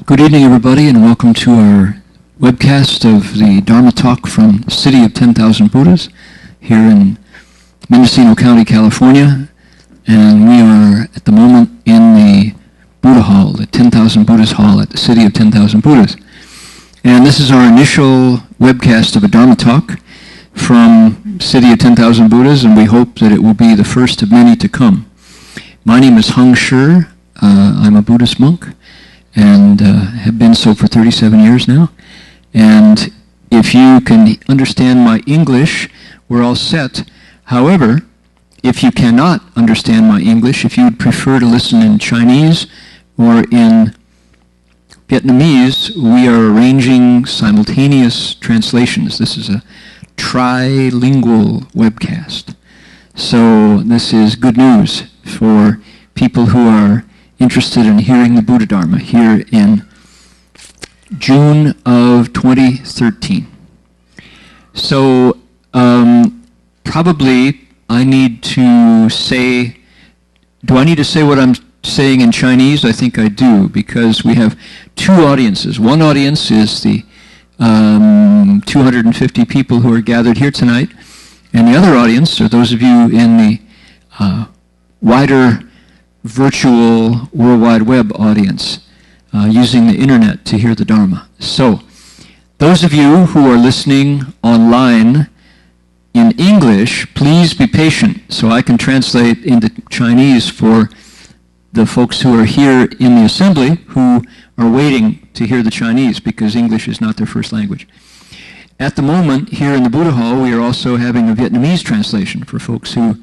Good evening, everybody, and welcome to our webcast of the Dharma Talk from the City of 10,000 Buddhas here in Mendocino County, California. And we are at the moment in the Buddha Hall, the 10,000 Buddhas Hall at the City of 10,000 Buddhas. And this is our initial webcast of a Dharma Talk from City of 10,000 Buddhas, and we hope that it will be the first of many to come. My name is Heng. I'm a Buddhist monk, and have been so for 37 years now. And if you can understand my English, we're all set. However, if you cannot understand my English, if you would prefer to listen in Chinese or in Vietnamese, we are arranging simultaneous translations. This is a trilingual webcast. So this is good news for people who are interested in hearing the Buddha Dharma here in June of 2013. So probably I need to say, do I need to say what I'm saying in Chinese? I think I do, because we have two audiences. One audience is the 250 people who are gathered here tonight, and the other audience are those of you in the wider virtual World Wide Web audience using the internet to hear the Dharma. So, those of you who are listening online in English, please be patient so I can translate into Chinese for the folks who are here in the assembly who are waiting to hear the Chinese because English is not their first language. At the moment, here in the Buddha Hall, we are also having a Vietnamese translation for folks who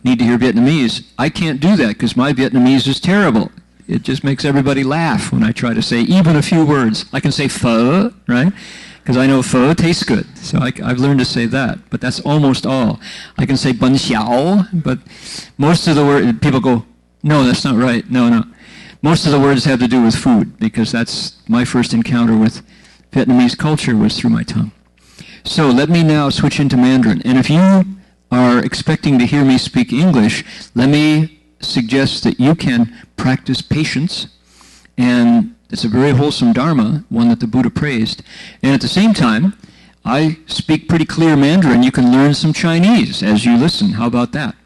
need to hear Vietnamese. I can't do that because my Vietnamese is terrible. It just makes everybody laugh when I try to say even a few words. I can say pho, right? Because I know pho tastes good. So I've learned to say that, but that's almost all. I can say bun xiao, but most of the words, people go, no, that's not right. No. Most of the words have to do with food because that's my first encounter with Vietnamese culture was through my tongue. So let me now switch into Mandarin. And if you are expecting to hear me speak English, let me suggest that you can practice patience, and it's a very wholesome Dharma, one that the Buddha praised. And at the same time, I speak pretty clear Mandarin. You can learn some Chinese as you listen. How about that?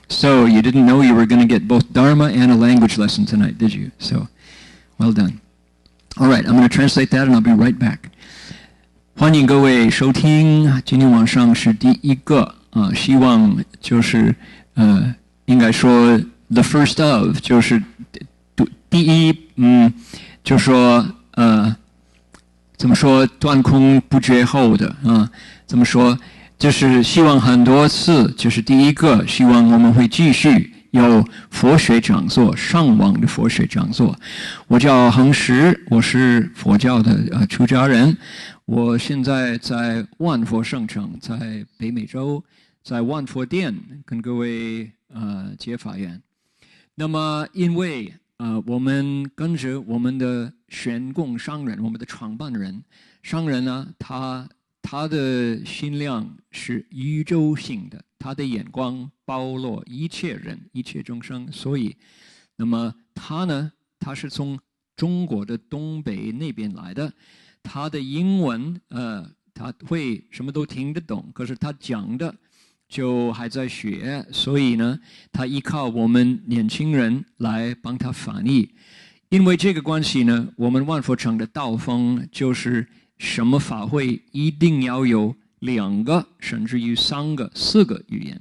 So you didn't know you were going to get both Dharma and a language lesson tonight, did you? So, well done. All right, I'm going to translate that, and I'll be right back. 欢迎各位收听，今天晚上是第一个。希望就是应该说 the first of 就是第一，就说怎么说断空不绝后的怎么说就是希望很多次，就是第一个，希望我们会继续有佛学讲座，上网的佛学讲座。我叫恒石，我是佛教的出家人，我现在在万佛圣城，在北美洲。在万佛殿跟各位结法缘。那么因为我们跟着我们的玄供商人，我们的创办人商人呢，他的心量是宇宙性的，他的眼光包罗一切人一切众生，所以那么他是从中国的东北那边来的，他的英文他会什么都听得懂，可是他讲的就还在学，所以呢，他依靠我们年轻人来帮他翻译。因为这个关系呢，我们万佛城的道风就是什么法会一定要有2个，甚至于3个、4个语言。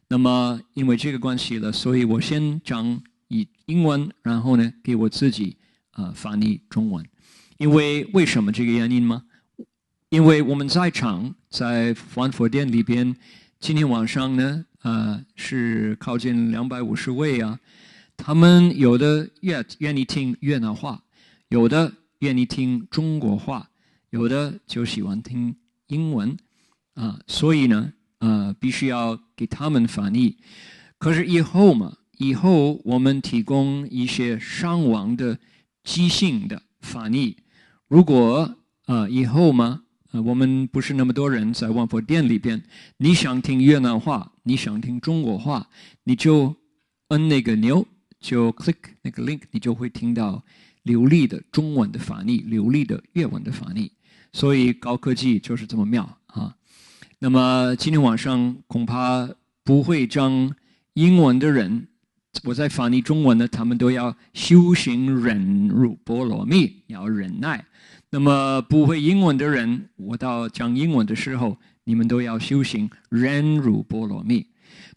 那么因为这个关系了，所以我先讲英文，然后呢，给我自己翻译中文。为什么这个原因吗？因为我们在场在万佛殿里边。今天晚上呢，是靠近250位啊。他们有的愿意听越南话，有的愿意听中国话，有的就喜欢听英文所以呢，必须要给他们翻译。可是以后我们提供一些上网的即兴的翻译。如果以后我们不是那么多人在万佛殿里边，你想听越南话，你想听中国话，你就摁那个钮，就 click 那个 link， 你就会听到流利的中文的法逆，流利的粤文的法逆。所以高科技就是这么妙啊。那么今天晚上恐怕不会讲英文的人，我在翻译中文呢，他们都要修行忍辱波罗蜜，要忍耐。那么不会英文的人，我到讲英文的时候，你们都要修行忍辱波罗蜜。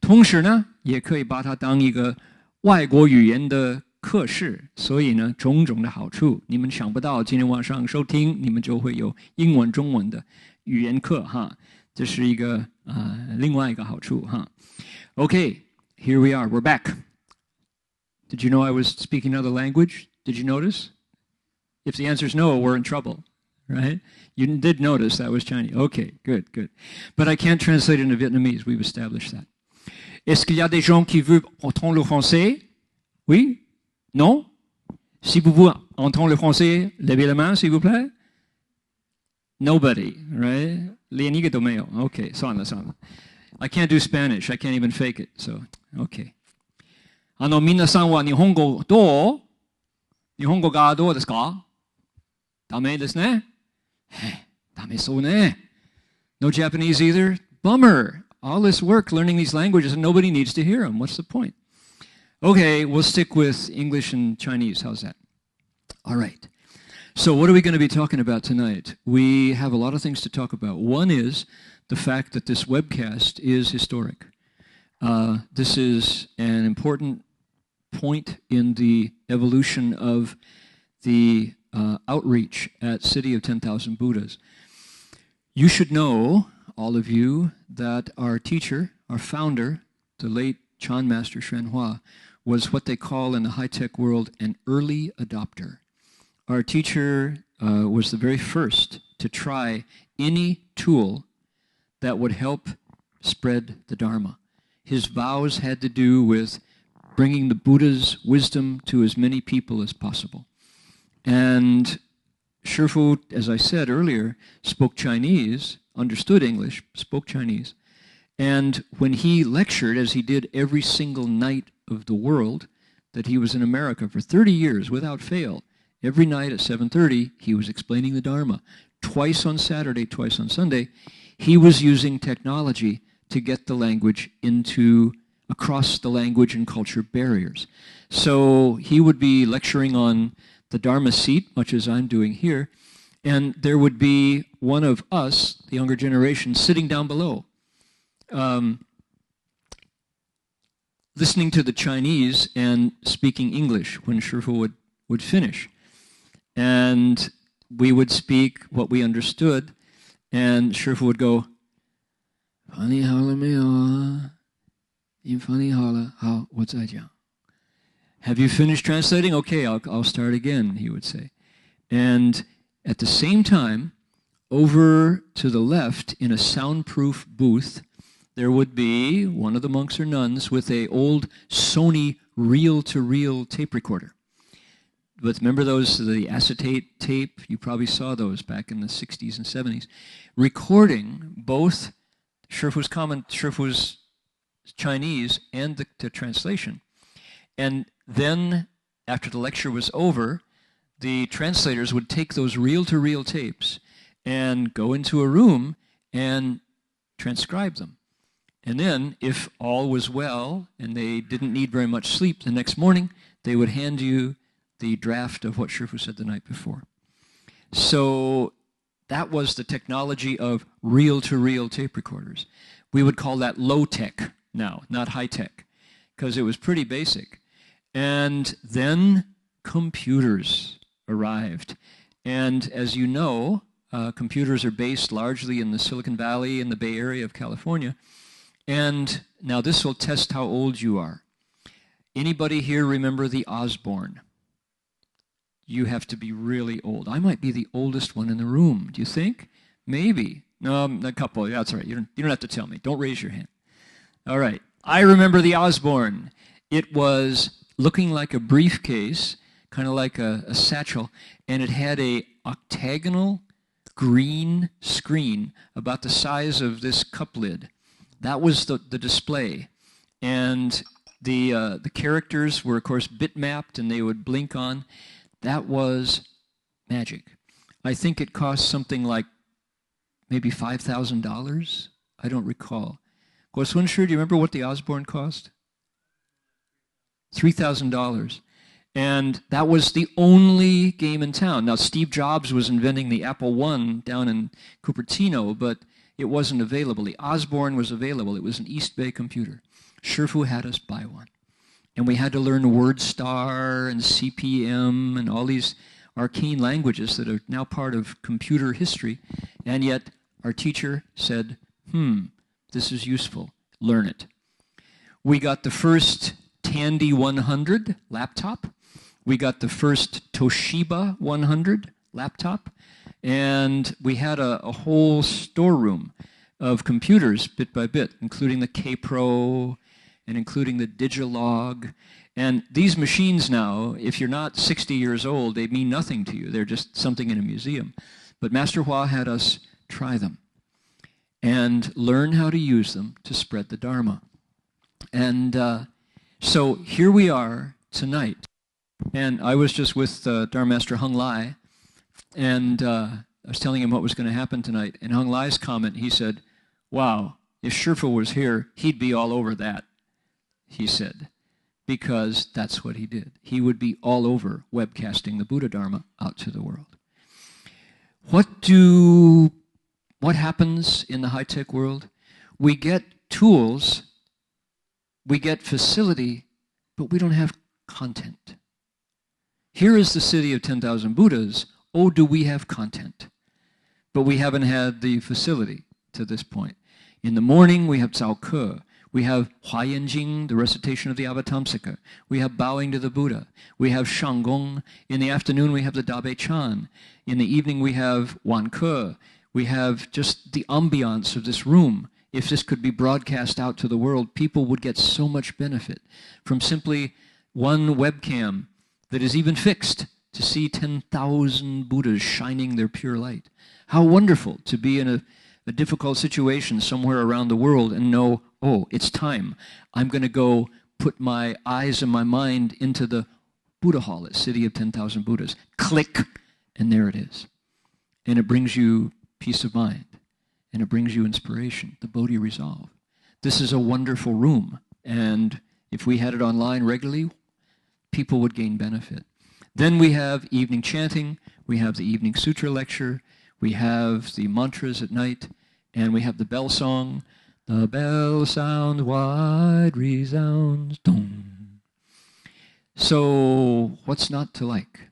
同时呢，也可以把它当一个外国语言的课室，所以呢，种种的好处，你们想不到。今天晚上收听，你们就会有英文、中文的语言课哈，这是一个另外一个好处哈。Okay, here we are. We're back. Did you know I was speaking another language? Did you notice? If the answer is no, we're in trouble, right? You did notice that was Chinese. Okay, good, good. But I can't translate it into Vietnamese. We've established that. Est-ce qu'il y a des gens qui veulent entendre le français? Oui? Non? Si vous voulez entendre le français, levez la main, s'il vous plaît. Nobody, right? 连一个都没有. Okay, 算了算了. I can't do Spanish. I can't even fake it. So, okay. 皆さんは日本語どう？日本語がどうですか？ダメですね。ダメそうね。No Japanese either? Bummer. All this work learning these languages and nobody needs to hear them. What's the point? Okay, we'll stick with English and Chinese. How's that? All right. So what are we going to be talking about tonight? We have a lot of things to talk about. One is the fact that this webcast is historic. This is an important point in the evolution of the outreach at City of 10,000 Buddhas. You should know, all of you, that our teacher, our founder, the late Chan Master Xuan Hua, was what they call in the high-tech world an early adopter. Our teacher was the very first to try any tool that would help spread the Dharma. His vows had to do with bringing the Buddha's wisdom to as many people as possible. And Shifu, as I said earlier, spoke Chinese, understood English, spoke Chinese. And when he lectured, as he did every single night of the world that he was in America for 30 years without fail, every night at 7:30, he was explaining the Dharma. Twice on Saturday, twice on Sunday, he was using technology to get the language across the language and culture barriers. So he would be lecturing on the Dharma seat, much as I'm doing here, and there would be one of us, the younger generation, sitting down below, listening to the Chinese and speaking English when Shifu would finish. And we would speak what we understood, and Shifu would go, "Funny好了没有啊？你funny好了，好，我再讲。Have you finished translating? Okay, I'll start again," he would say. And at the same time, over to the left in a soundproof booth, there would be one of the monks or nuns with an old Sony reel-to-reel tape recorder. But remember the acetate tape? You probably saw those back in the 60s and 70s. Recording both Shifu's Chinese and the translation. And then, after the lecture was over, the translators would take those reel-to-reel tapes and go into a room and transcribe them. And then, if all was well and they didn't need very much sleep, the next morning they would hand you the draft of what Shifu said the night before. So that was the technology of reel-to-reel tape recorders. We would call that low-tech now, not high-tech, because it was pretty basic. And then computers arrived. And as you know, computers are based largely in the Silicon Valley and the Bay Area of California. And now this will test how old you are. Anybody here remember the Osborne? You have to be really old. I might be the oldest one in the room. Do you think? Maybe. No, a couple. Yeah, that's all right. You don't have to tell me. Don't raise your hand. All right. I remember the Osborne. It was looking like a briefcase, kind of like a satchel, and it had a octagonal green screen about the size of this cup lid. That was the display. And the characters were, of course, bitmapped, and they would blink on. That was magic. I think it cost something like maybe $5,000. I don't recall. Guoswen Shi, do you remember what the Osborne cost? $3,000. And that was the only game in town. Now, Steve Jobs was inventing the Apple I down in Cupertino, but it wasn't available. The Osborne was available. It was an East Bay computer. Shifu had us buy one. And we had to learn WordStar and CPM and all these arcane languages that are now part of computer history. And yet our teacher said, this is useful. Learn it. We got the first Tandy 100 laptop. We got the first Toshiba 100 laptop. And we had a whole storeroom of computers bit by bit, including the K-Pro and including the Digilog. And these machines now, if you're not 60 years old, they mean nothing to you. They're just something in a museum. But Master Hua had us try them and learn how to use them to spread the Dharma. And so here we are tonight. And I was just with Dharma Master Heng Lai, and I was telling him what was going to happen tonight. And Heng Lai's comment, he said, wow, if Shifu was here, he'd be all over that, he said, because that's what he did. He would be all over webcasting the Buddha Dharma out to the world. What happens in the high-tech world? We get tools, we get facility, but we don't have content. Here is the city of 10,000 Buddhas. Oh, do we have content? But we haven't had the facility to this point. In the morning, we have Zao Ke. We have Huayan Jing, the recitation of the Avatamsaka. We have bowing to the Buddha. We have Shanggong. In the afternoon, we have the Dabe Chan. In the evening, we have Wan Ke. We have just the ambiance of this room. If this could be broadcast out to the world, people would get so much benefit from simply one webcam that is even fixed to see 10,000 Buddhas shining their pure light. How wonderful to be in a difficult situation somewhere around the world and know, oh, it's time. I'm going to go put my eyes and my mind into the Buddha Hall at City of 10,000 Buddhas. Click, and there it is. And it brings you peace of mind, and it brings you inspiration, the Bodhi resolve. This is a wonderful room, and if we had it online regularly, people would gain benefit. Then we have evening chanting, we have the evening sutra lecture, we have the mantras at night, and we have the bell song. The bell sounds wide, resounds, dong. So what's not to like?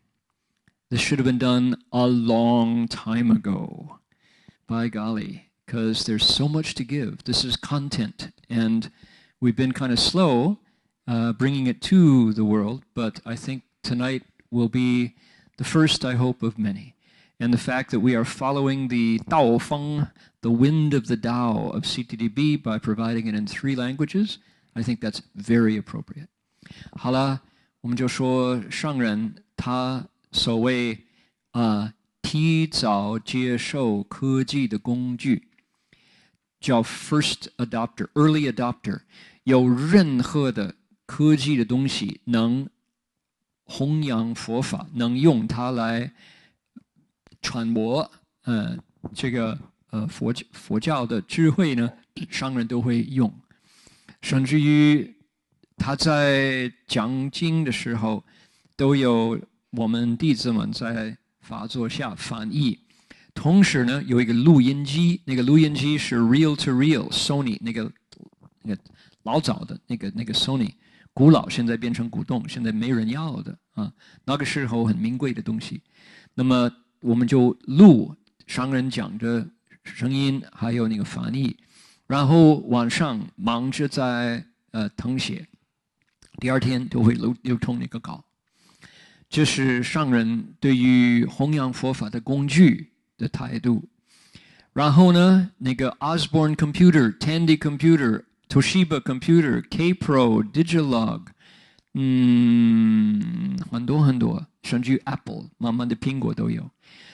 This should have been done a long time ago. By golly, because there's so much to give. This is content, and we've been kind of slow bringing it to the world, but I think tonight will be the first, I hope, of many. And the fact that we are following the Dao Feng, the wind of the Tao of CTDB, by providing it in 3 languages, I think that's very appropriate. 好了，我们就说上人他所谓提早接受科技的工具，叫 first adopter, early adopter。有任何的科技的东西能弘扬佛法，能用它来传播这个佛教的智慧呢，上人都会用。甚至于他在讲经的时候，都有我们弟子们在法座下翻译，同时呢有一个录音机，那个录音机是 reel to reel Sony 那个老早的那个 Sony， 古老现在变成古董，现在没人要的啊，那个时候很名贵的东西。那么我们就录上人讲的声音，还有那个翻译，然后晚上忙着在誊写，第二天就会流通那个稿。这是上人对于弘扬佛法的工具的态度。然后呢，那个 Osborne Computer、Tandy Computer、Toshiba Computer、K-Pro、Digilog， 很多很多，甚至于 Apple， 慢慢的苹果都有。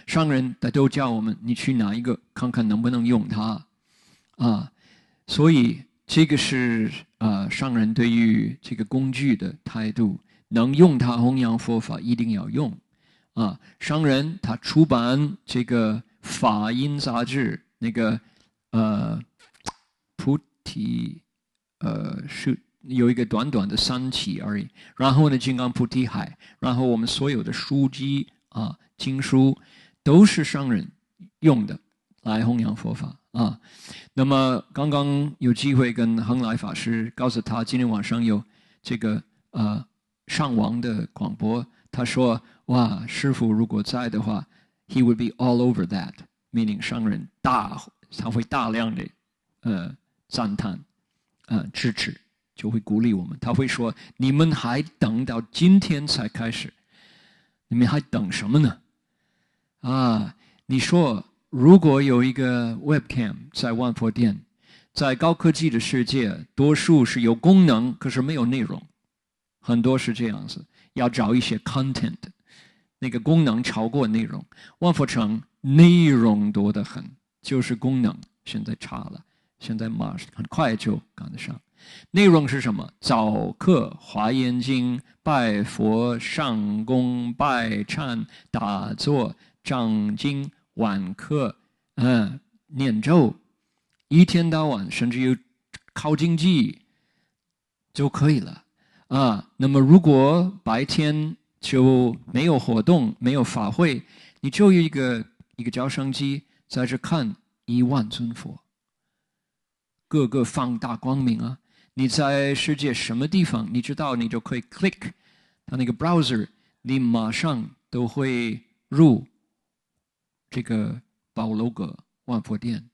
上人他都叫我们，你去拿一个看看能不能用它啊。所以这个是上人对于这个工具的态度。能用它弘扬佛法，一定要用。啊，商人他出版这个法音杂志，那个菩提是有一个短短的3期而已。然后呢，金刚菩提海，然后我们所有的书籍啊、经书都是商人用的来弘扬佛法啊。那么刚刚有机会跟恒来法师告诉他，今天晚上有这个上网的广播，他说哇，师父如果在的话 ，he would be all over that，meaning 商人他会大量的赞叹支持，就会鼓励我们。他会说：你们还等到今天才开始，你们还等什么呢？啊，你说如果有一个 webcam 在万佛殿，在高科技的世界，多数是有功能，可是没有内容，很多是这样子，要找一些 content， 那个功能超过内容。万佛城内容多得很，就是功能现在差了，现在很快就赶得上。内容是什么？早课、华严经、拜佛、上供、拜忏、打坐、讲经、晚课，念咒，一天到晚，甚至有考经济就可以了啊。那么如果白天就没有活动，没有法会，你就有一个照相机在这看1万尊佛，各个放大光明啊。你在世界什么地方，你知道，你就可以 click 它那个 browser， 你马上都会入这个宝楼阁万佛殿，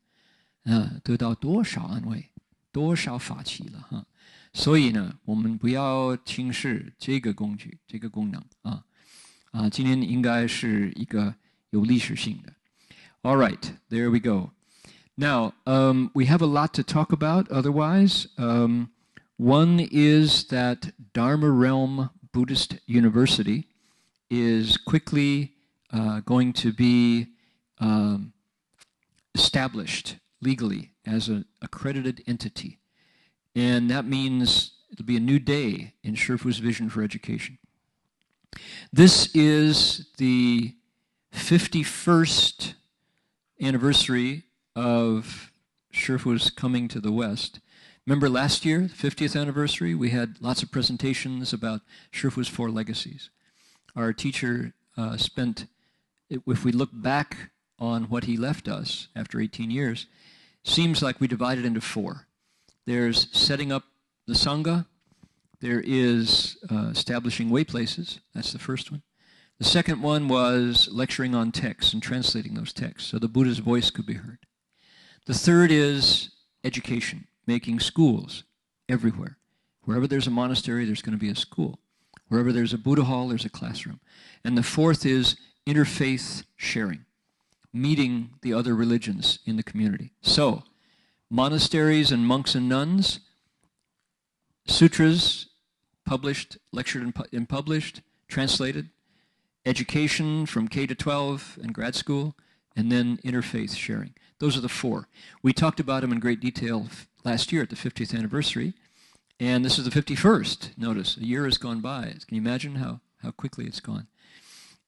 得到多少安慰，多少法器了哈。所以呢，我们不要轻视这个工具，这个功能啊，今天应该是一个有历史性的。All right, there we go. Now, we have a lot to talk about otherwise. One is that Dharma Realm Buddhist University is quickly going to be established legally as an accredited entity. And that means it'll be a new day in Shifu's vision for education. This is the 51st anniversary of Shifu's coming to the West. Remember last year, 50th anniversary, we had lots of presentations about Shifu's 4 legacies. Our teacher spent, if we look back on what he left us after 18 years, seems like we divided into 4. There's setting up the Sangha. There is establishing way places. That's the first one. The second one was lecturing on texts and translating those texts so the Buddha's voice could be heard. The third is education, making schools everywhere. Wherever there's a monastery, there's going to be a school. Wherever there's a Buddha hall, there's a classroom. And the fourth is interfaith sharing, meeting the other religions in the community. So, monasteries and monks and nuns, sutras published, lectured and published, translated, education from K to 12 and grad school, and then interfaith sharing. Those are the 4. We talked about them in great detail last year at the 50th anniversary, and this is the 51st. Notice, a year has gone by. Can you imagine how quickly it's gone?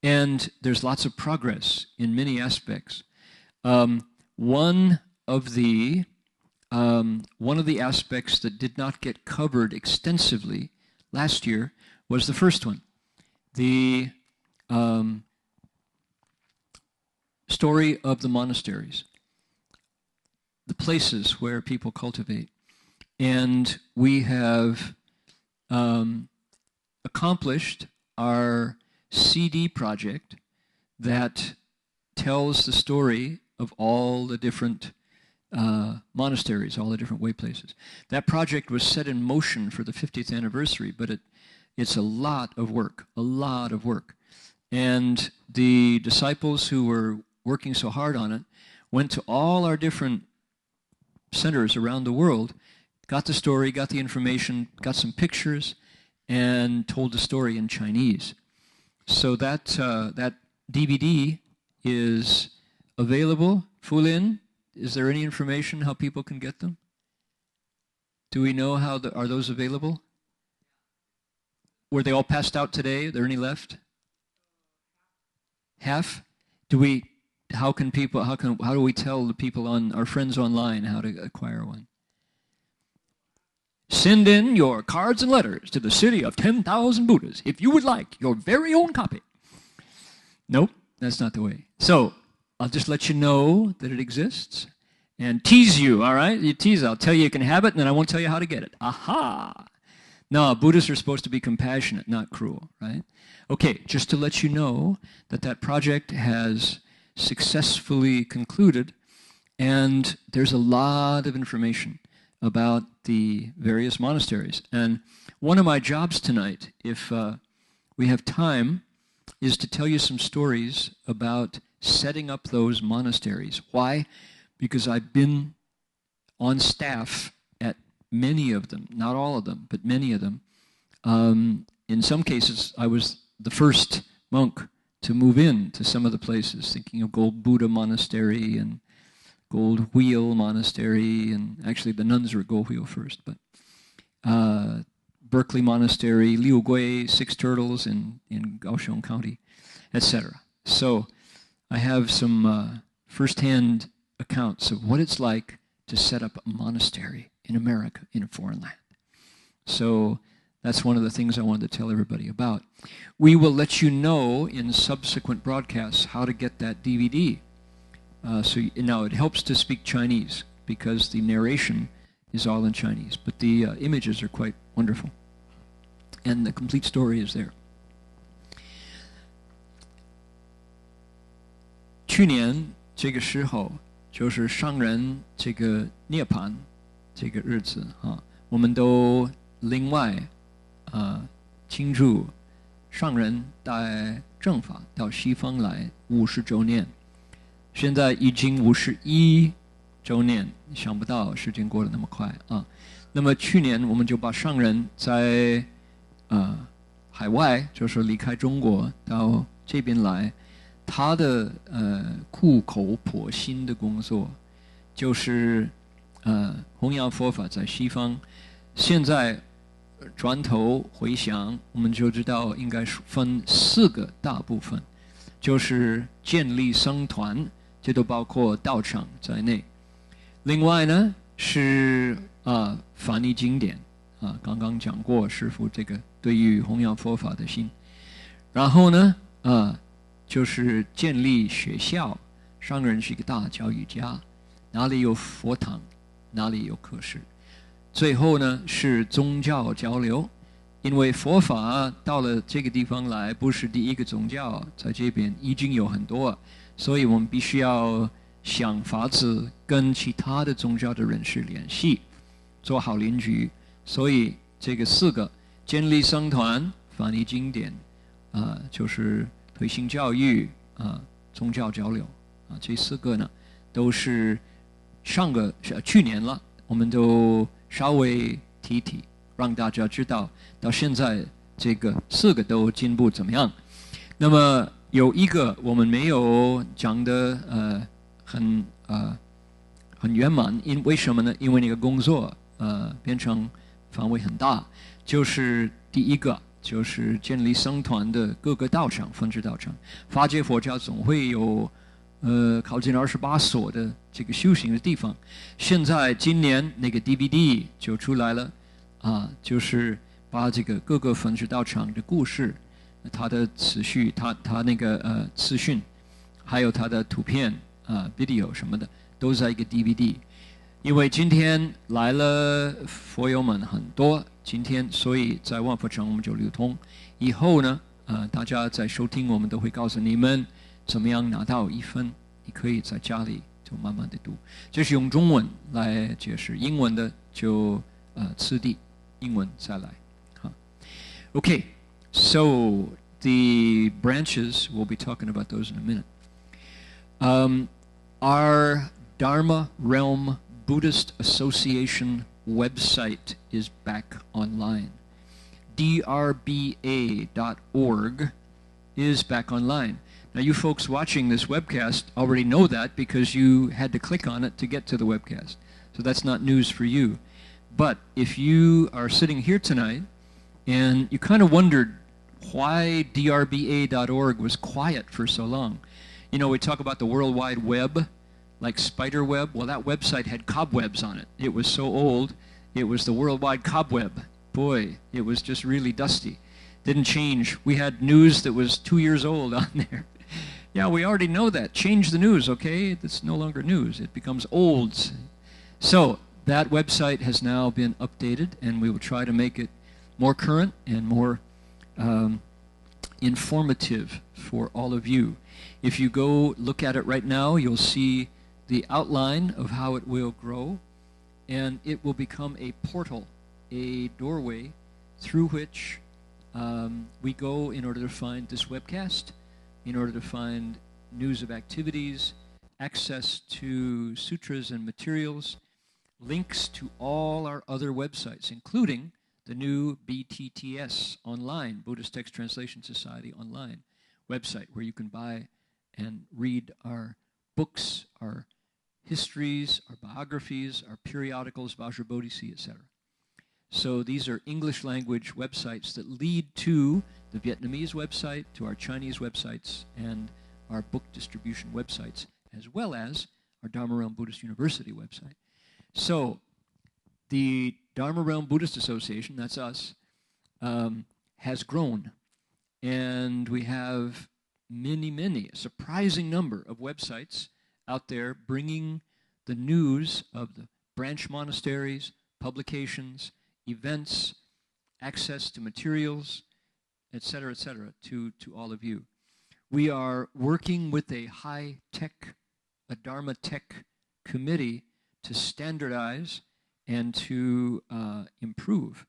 And there's lots of progress in many aspects. One of the aspects that did not get covered extensively last year was the first one, the story of the monasteries, the places where people cultivate. And we have accomplished our CD project that tells the story of all the different monasteries, all the different way places. That project was set in motion for the 50th anniversary, but it's a lot of work. And the disciples who were working so hard on it went to all our different centers around the world, got the story, got the information, got some pictures, and told the story in Chinese. So that DVD is available. Fulin, is there any information how people can get them? Do we know are those available? Were they all passed out today? Are there any left? Half? How do we tell the people our friends online how to acquire one? Send in your cards and letters to the city of 10,000 Buddhas if you would like your very own copy. Nope, that's not the way. So I'll just let you know that it exists and tease you, all right? You tease, I'll tell you can have it, and then I won't tell you how to get it. Aha! No, Buddhists are supposed to be compassionate, not cruel, right? Okay, just to let you know that project has successfully concluded, and there's a lot of information about the various monasteries. And one of my jobs tonight, if we have time, is to tell you some stories about setting up those monasteries. Why? Because I've been on staff at many of them, not all of them, but many of them. In some cases, I was the first monk to move in to some of the places, thinking of Gold Buddha Monastery and Gold Wheel Monastery, and actually the nuns were at Gold Wheel first, but Berkeley Monastery, Liu Gui, Six Turtles in Kaohsiung County, etc. So I have some first-hand accounts of what it's like to set up a monastery in America, in a foreign land. So that's one of the things I wanted to tell everybody about. We will let you know in subsequent broadcasts how to get that DVD. Now it helps to speak Chinese because the narration is all in Chinese, but the images are quite wonderful. And the complete story is there. 去年这个时候就是上人这个涅槃这个日子啊，我们都另外庆祝上人带正法到西方来50周年，现在已经51周年，想不到时间过得那么快啊。那么去年我们就把上人在海外，就是离开中国到这边来，他的苦口婆心的工作就是弘扬佛法在西方。现在转头回想，我们就知道应该分4个大部分，就是建立僧团，这都包括道场在内。另外呢是翻译经典刚刚讲过师父这个对于弘扬佛法的心。然后呢就是建立学校，上人是一个大教育家，哪里有佛堂，哪里有课室。最后呢是宗教交流，因为佛法到了这个地方来，不是第一个宗教，在这边已经有很多，所以我们必须要想法子跟其他的宗教的人士联系，做好邻居。所以这个4个建立僧团、翻译经典就是推行教育宗教交流这4个呢都是去年了，我们都稍微提让大家知道到现在这个4个都进步怎么样。那么有一个我们没有讲的很圆满，为什么呢？因为那个工作变成范围很大，就是第一个就是建立僧团的各个道场、分支道场。法界佛教总会有靠近28所的这个修行的地方。现在今年那个 DVD 就出来了就是把这个各个分支道场的故事，它的次序，它那个资讯，还有它的图片video 什么的，都在一个 DVD。因为今天来了佛友们很多，今天所以在万佛城我们就流通。以后呢大家在收听我们都会告诉你们怎么样拿到1分，你可以在家里就慢慢的读。这是用中文来解释，英文的就次第，英文再来。Okay, so the branches, we'll be talking about those in a minute. Our Dharma Realm Buddhist Association website is back online. drba.org is back online. Now you folks watching this webcast already know that because you had to click on it to get to the webcast. So that's not news for you. But if you are sitting here tonight and you kind of wondered why drba.org was quiet for so long. You know, we talk about the World Wide Web, like spider web. Well, that website had cobwebs on it. It was so old. It was the World Wide Cobweb. Boy, it was just really dusty. Didn't change. We had news that was 2 years old on there. Yeah, we already know that. Change the news, okay? It's no longer news. It becomes old. So that website has now been updated, and we will try to make it more current and more informative for all of you. If you go look at it right now, you'll see the outline of how it will grow, and it will become a portal, a doorway through which we go in order to find this webcast, in order to find news of activities, access to sutras and materials, links to all our other websites, including the new BTTS online, Buddhist Text Translation Society online website, where you can buy and read our books, our histories, our biographies, our periodicals, Vajrabodhisi, etc. So these are English language websites that lead to the Vietnamese website, to our Chinese websites, and our book distribution websites, as well as our Dharma Realm Buddhist University website. So the Dharma Realm Buddhist Association, that's us, has grown. And we have a surprising number of websites out there bringing the news of the branch monasteries, publications, events, access to materials, etc., to all of you. We are working with a a Dharma Tech committee to standardize and to improve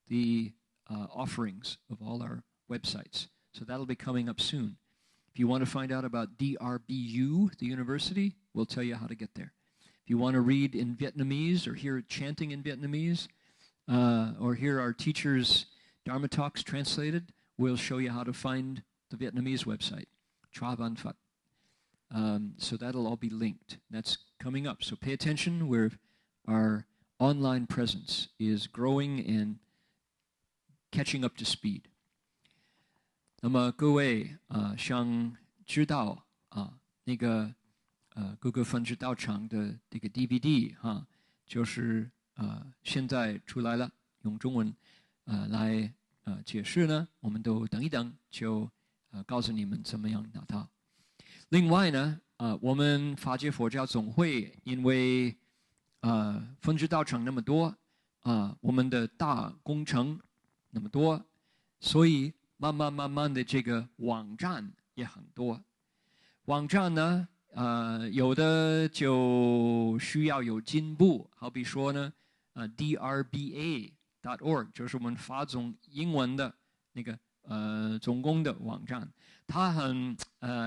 the offerings of all our websites. So that'll be coming up soon. If you want to find out about DRBU, the university, we'll tell you how to get there. If you want to read in Vietnamese or hear chanting in Vietnamese, or hear our teachers' Dharma talks translated, we'll show you how to find the Vietnamese website, Tra Van Phat. So that'll all be linked. That's coming up. So pay attention where our online presence is growing and catching up to speed. 那么各位想知道那个各个分支道场的这个 DVD 就是现在出来了，用中文来解释呢，我们都等一等，就告诉你们怎么样拿到。另外呢，我们法界佛教总会因为分支道场那么多我们的大工程那么多，所以慢慢的这个网站也很多。网站呢，有的就需要有进步，好比说呢，drba.org 就是我们法总英文的那个总共的网站，它很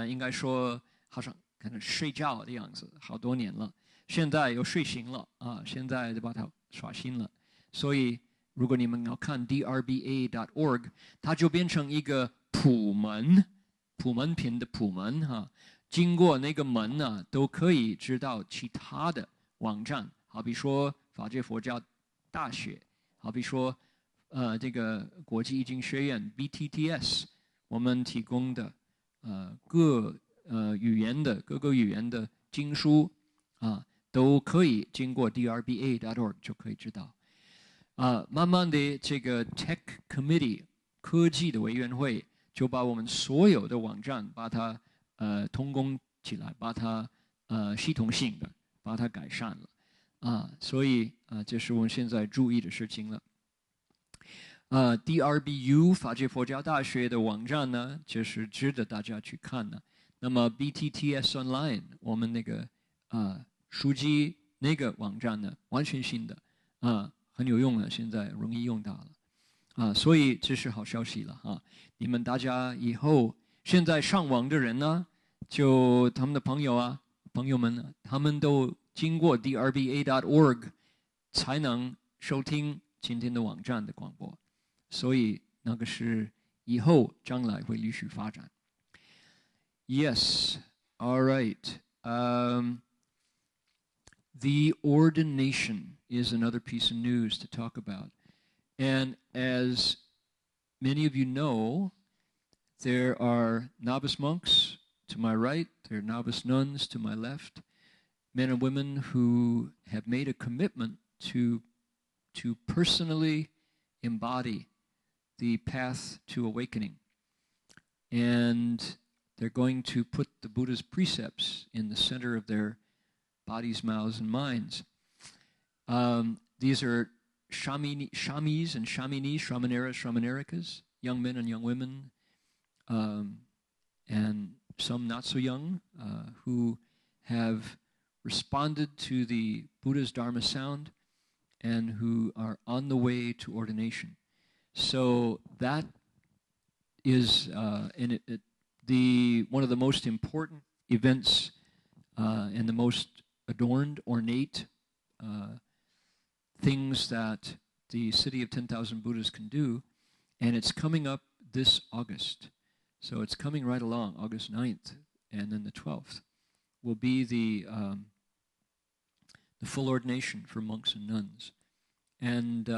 应该说好像可能睡觉的样子，好多年了，现在又睡醒了现在就把它刷新了，所以如果你们要看 drba.org， 它就变成一个普门品的普门经过那个门呢，都可以知道其他的网站，好比说法界佛教大学，好比说这个国际易经学院 BTTS， 我们提供的各个语言的经书都可以经过 drba.org 就可以知道。慢慢的这个 Tech Committee 科技的委员会就把我们所有的网站把它通工起来，把它系统性的把它改善了所以这是我们现在注意的事情了。DRBU 法界佛教大学的网站呢，就是值得大家去看的。那么 BTTS Online 我们那个书籍那个网站呢，完全新的很有用了，现在容易用到了所以这是好消息了你们大家以后现在上网的人呢，就他们的朋友们呢，他们都经过 drba.org 才能收听今天的网站的广播，所以那个是以后将来会陆续发展。Yes, all right. The ordination is another piece of news to talk about. And as many of you know, There are novice monks to my right. There are novice nuns to my left. Men and women who have made a commitment to personally embody the path to awakening. And they're going to put the Buddha's precepts in the center of their bodies, mouths, and minds. These are shamis and shaminis, shramanera, shramanerikas, young men and young women, and some not so young, who have responded to the Buddha's Dharma sound and who are on the way to ordination. So that is one of the most important events and the most adorned, ornate things that the City of 10,000 Buddhas can do, and it's coming up this August. So it's coming right along, August 9th, and then the 12th will be the full ordination for monks and nuns. And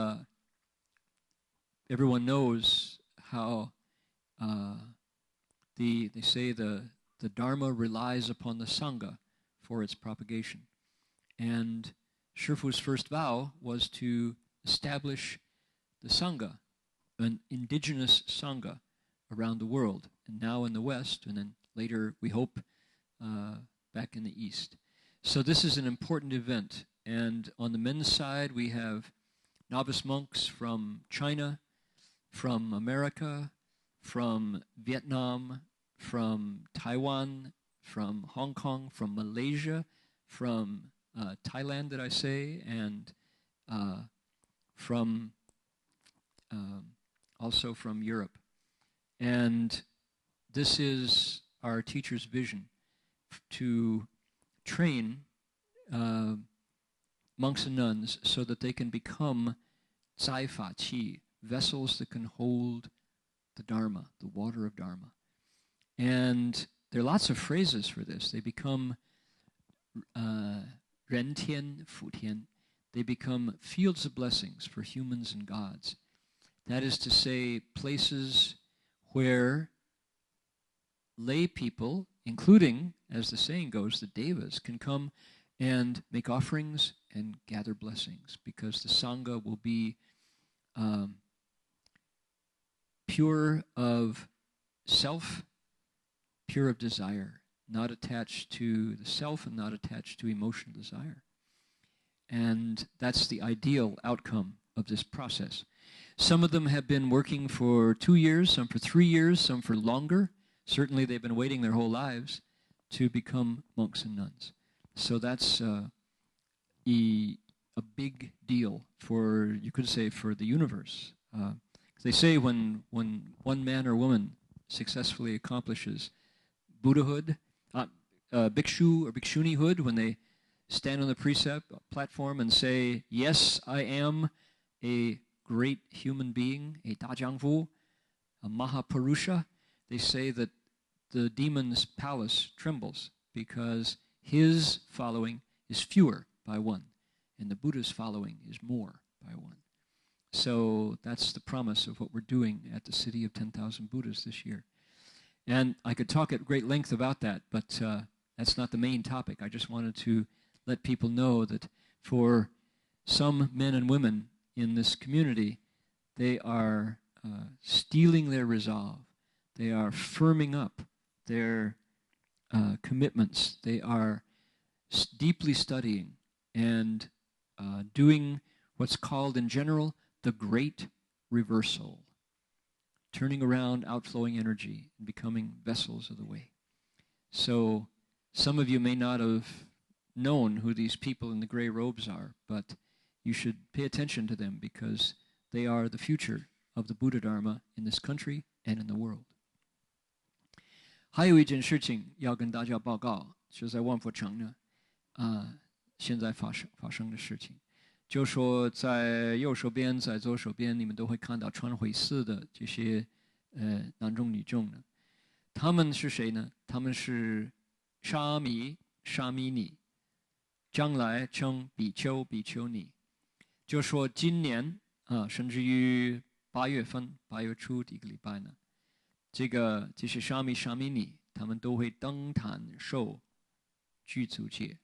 everyone knows how they say the Dharma relies upon the Sangha for its propagation. And Shifu's first vow was to establish the Sangha, an indigenous Sangha around the world, and now in the West, and then later, we hope, back in the East. So this is an important event. And on the men's side, we have novice monks from China, from America, from Vietnam, from Taiwan, from Hong Kong, from Malaysia, from Thailand, did I say, and from also from Europe. And this is our teacher's vision, to train monks and nuns so that they can become Zai Fa Qi, vessels that can hold the Dharma, the water of Dharma. And there are lots of phrases for this. They become Ren Tian, Fu Tian. They become fields of blessings for humans and gods. That is to say, places where lay people, including, as the saying goes, the devas, can come and make offerings and gather blessings, because the Sangha will be pure of self, pure of desire, not attached to the self and not attached to emotional desire. And that's the ideal outcome of this process. Some of them have been working for 2 years, some for 3 years, some for longer. Certainly they've been waiting their whole lives to become monks and nuns. So that's a big deal for, you could say, for the universe. They say when one man or woman successfully accomplishes Buddhahood, bhikshu or bhikshunihood, when they stand on the precept platform and say, yes, I am a great human being, a Dajiangfu, a Mahapurusha, they say that the demon's palace trembles because his following is fewer by one, and the Buddha's following is more by one. So that's the promise of what we're doing at the City of 10,000 Buddhas this year. And I could talk at great length about that, but that's not the main topic. I just wanted to let people know that for some men and women in this community, they are steeling their resolve. They are firming up their commitments. They are deeply studying and doing what's called in general the great reversal, turning around outflowing energy and becoming vessels of the way. So some of you may not have known who these people in the gray robes are, but you should pay attention to them because they are the future of the Buddha Dharma in this country and in the world. 还有一件事情要跟大家报告，是在万佛城呢，现在发生的事情，就说在右手边，在左手边，你们都会看到穿灰色的这些男众女众呢，他们是谁呢？他们是沙弥、沙弥尼，将来称比丘、比丘尼。就说今年甚至于8月份，8月初的一个礼拜呢，这些沙弥沙弥尼，他们都会登坛受具足戒，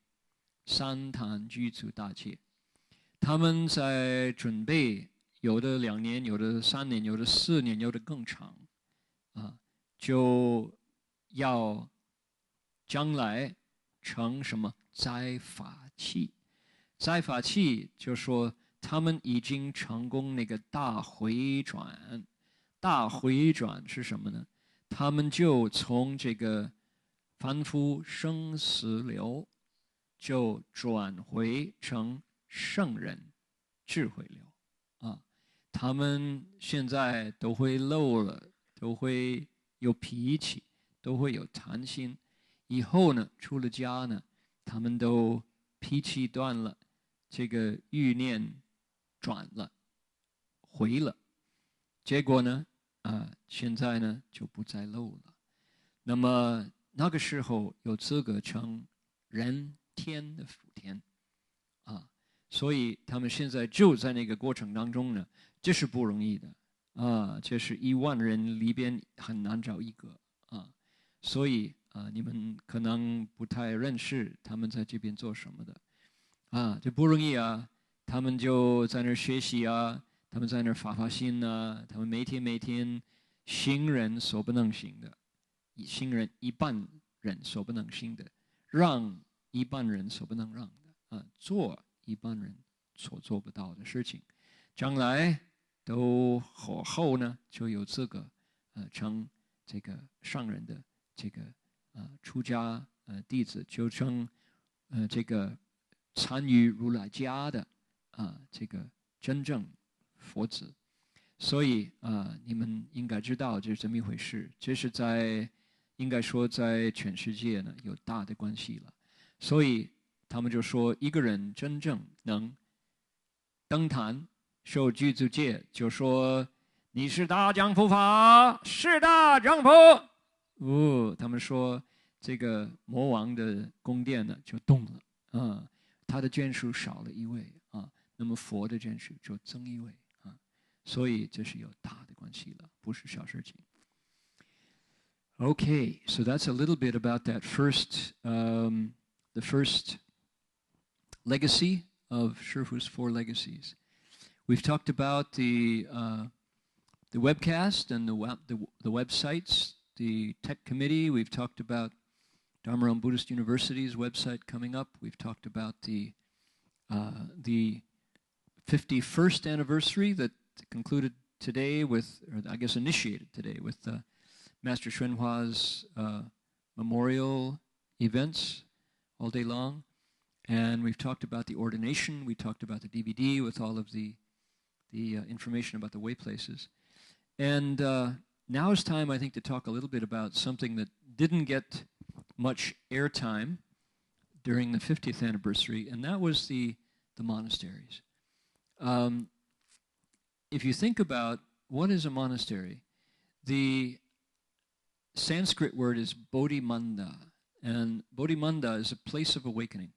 三坛具足大戒。他们在准备，有的2年，有的3年，有的4年，有的更长，就要将来成什么斋法器。斋法器就说他们已经成功那个大回转。大回转是什么呢？他们就从这个凡夫生死流，就转回成圣人智慧流啊。他们现在都会漏了，都会有脾气，都会有贪心。以后呢，出了家呢，他们都脾气断了，这个欲念转了，回了。结果呢，现在呢就不再漏了。那么那个时候有资格成人天的福天，所以他们现在就在那个过程当中呢，这是不容易的这是1万人里边很难找一个所以你们可能不太认识他们在这边做什么的这不容易他们就在那儿学习他们在那儿发心他们每天行人所不能行的，行人一般人所不能行的，让一般人所不能让的做一般人所做不到的事情，将来都后呢就有资格成这个上人的这个出家弟子，就成这个参与如来家的这个真正佛子。所以你们应该知道这是这么一回事，这是应该说在全世界呢有大的关系了。所以他们就说，一个人真正能登坛受具足戒，就说你是大丈夫法，是大丈夫。他们说这个魔王的宫殿呢就动了他的眷属少了1位那么佛的眷属就增1位所以这是有大的关系了，不是小事情。Okay, so that's a little bit about that the first legacy of Shifu's 4 legacies. We've talked about the webcast and the websites, the tech committee. We've talked about Dharma Buddhist University's website coming up. We've talked about the 51st anniversary that concluded today with, or I guess initiated today with Master Xuanhua's memorial events all day long. And we've talked about the ordination. We talked about the DVD with all of the information about the way places. And now is time, I think, to talk a little bit about something that didn't get much airtime during the 50th anniversary, and that was the monasteries. If you think about what is a monastery, the Sanskrit word is bodhimanda, and bodhimanda is a place of awakening,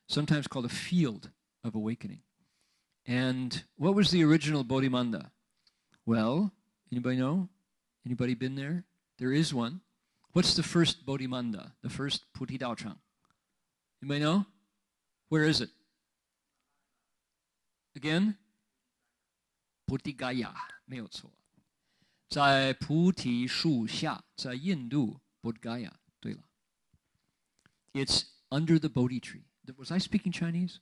sometimes called a field of awakening. And what was the original bodhimanda? Well, anybody know? Anybody been there? There is one. What's the first bodhimanda, the first Puti Dao Chang? Anybody know? Where is it? Again? Putigaya, 没有错，在菩提树下，在印度 Bodhgaya， 对了。It's under the Bodhi tree. Was I speaking Chinese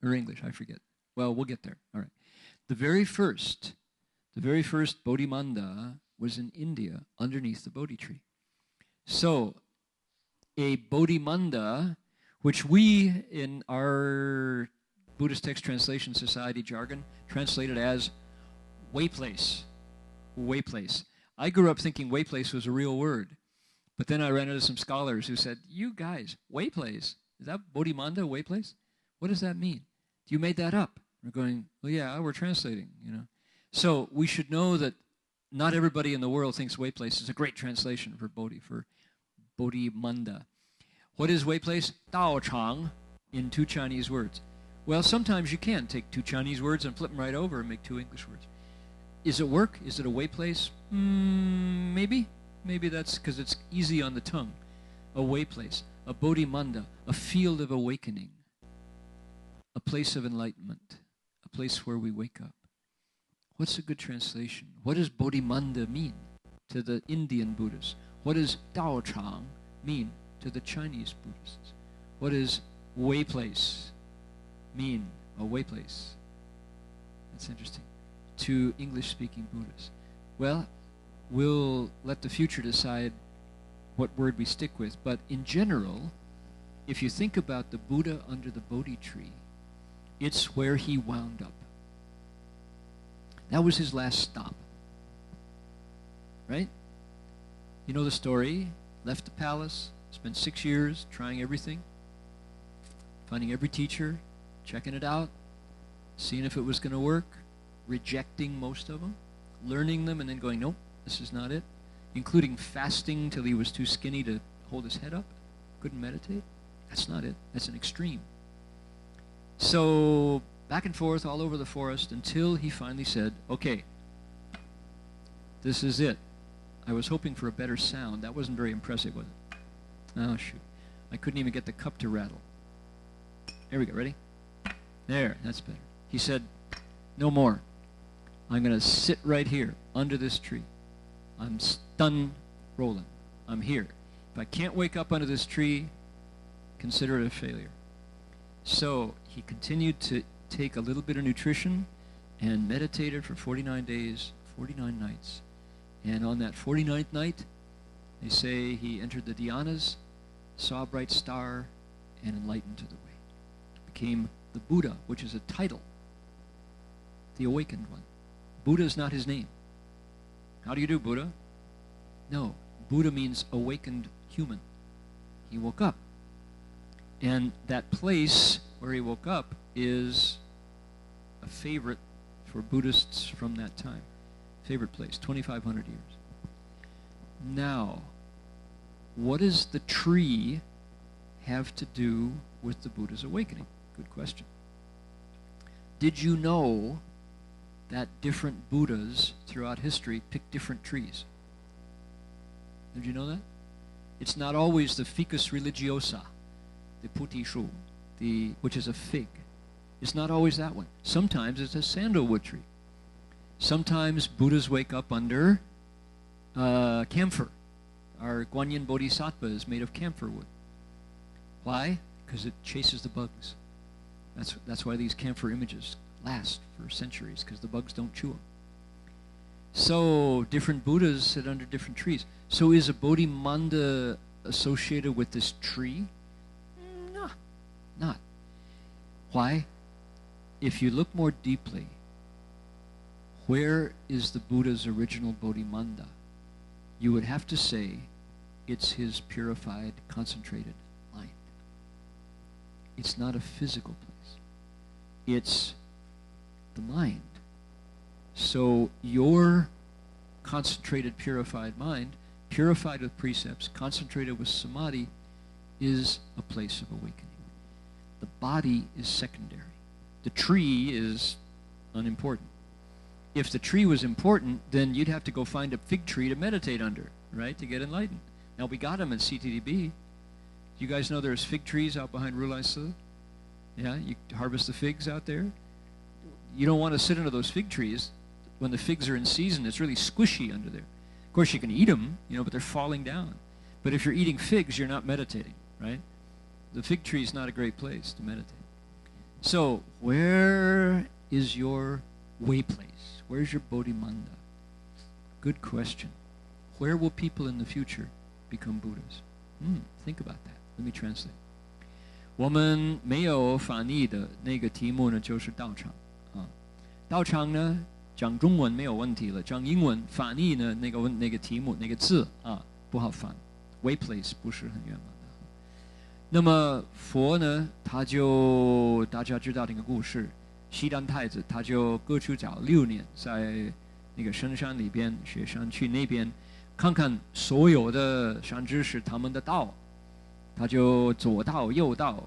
or English? I forget. Well, we'll get there. All right. The very first Bodhimanda was in India underneath the Bodhi tree. So, a Bodhimanda, which we in our Buddhist Text Translation Society jargon translated as way place. Way place. I grew up thinking way place was a real word. But then I ran into some scholars who said, you guys, way place, is that Bodhimanda, way place? What does that mean? You made that up. We're going, well, yeah, we're translating, you know. So we should know that not everybody in the world thinks way place is a great translation for Bodhimanda. What is way place? Dao Chang in 2 Chinese words. Well, sometimes you can take 2 Chinese words and flip them right over and make 2 English words. Is it work? Is it a way place? Maybe. Maybe that's because it's easy on the tongue. A way place, a bodhimanda, a field of awakening, a place of enlightenment, a place where we wake up. What's a good translation? What does bodhimanda mean to the Indian Buddhists? What does Dao Chang mean to the Chinese Buddhists? What does way place mean? A way place. That's interesting. To English-speaking Buddhists. Well, we'll let the future decide what word we stick with. But in general, if you think about the Buddha under the Bodhi tree, it's where he wound up. That was his last stop. Right? You know the story. Left the palace, spent 6 years trying everything, finding every teacher, checking it out, seeing if it was going to work, rejecting most of them, learning them, and then going, nope, this is not it, including fasting till he was too skinny to hold his head up, couldn't meditate. That's not it. That's an extreme. So back and forth all over the forest until he finally said, okay, this is it. I was hoping for a better sound. That wasn't very impressive, was it? Oh, shoot. I couldn't even get the cup to rattle. There we go. Ready? There. That's better. He said, no more. I'm going to sit right here under this tree. I'm done rolling. I'm here. If I can't wake up under this tree, consider it a failure. So he continued to take a little bit of nutrition and meditated for 49 days, 49 nights. And on that 49th night, they say he entered the dhyanas, saw a bright star, and enlightened to the way. Became the Buddha, which is a title, the awakened one. Buddha is not his name. How do you do, Buddha? No, Buddha means awakened human. He woke up. And that place where he woke up is a favorite for Buddhists from that time. Favorite place, 2,500 years. Now, what does the tree have to do with the Buddha's awakening? Good question. Did you know that different Buddhas throughout history picked different trees? Did you know that? It's not always the ficus religiosa, the puti shu, which is a fig. It's not always that one. Sometimes it's a sandalwood tree. Sometimes Buddhas wake up under camphor. Our Guanyin Bodhisattva is made of camphor wood. Why? Because it chases the bugs. That's why these camphor images last for centuries, because the bugs don't chew them. So different Buddhas sit under different trees. So is a Bodhimanda associated with this tree? No, not. Why? If you look more deeply, where is the Buddha's original Bodhimanda? You would have to say it's his purified, concentrated mind. It's not a physical place. It's the mind. So your concentrated, purified mind, purified with precepts, concentrated with samadhi, is a place of awakening. The body is secondary. The tree is unimportant. If the tree was important, then you'd have to go find a fig tree to meditate under, right, to get enlightened. Now, we got them at CTDB. You guys know there's fig trees out behind Rulai Sa? Yeah, you harvest the figs out there. You don't want to sit under those fig trees. When the figs are in season, it's really squishy under there. Of course, you can eat them, but they're falling down. But if you're eating figs, you're not meditating, right? The fig tree is not a great place to meditate. So, where is your way place? Where's your Bodhimanda? Good question. Where will people in the future become Buddhas? Think about that. Let me translate. 我们没有法逆的那个题目呢，就是道场啊。道场呢，讲中文没有问题了，讲英文法逆呢，那个题目那个字啊不好翻 ，way place 不是很圆满的。那么佛呢，他就大家知道那个故事。西单太子他就各处找6年，在那个深山里边，雪山去那边看看所有的善知识他们的道，他就左道右道，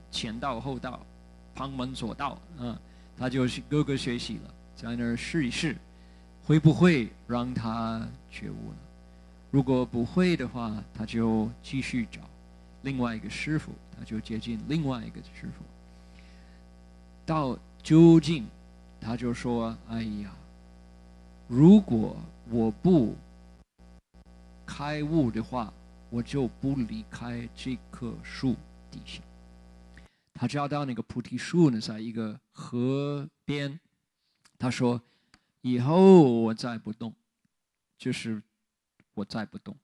前道后道，旁门左道啊，他就各个学习了，在那儿试一试，会不会让他觉悟呢？如果不会的话，他就继续找另外一个师傅，他就接近另外一个师傅。到究竟，他就说：“哎呀，如果我不开悟的话，我就不离开这棵树底下。”他找到那个菩提树呢，在一个河边。他说：“以后我再不动，就是我再不动。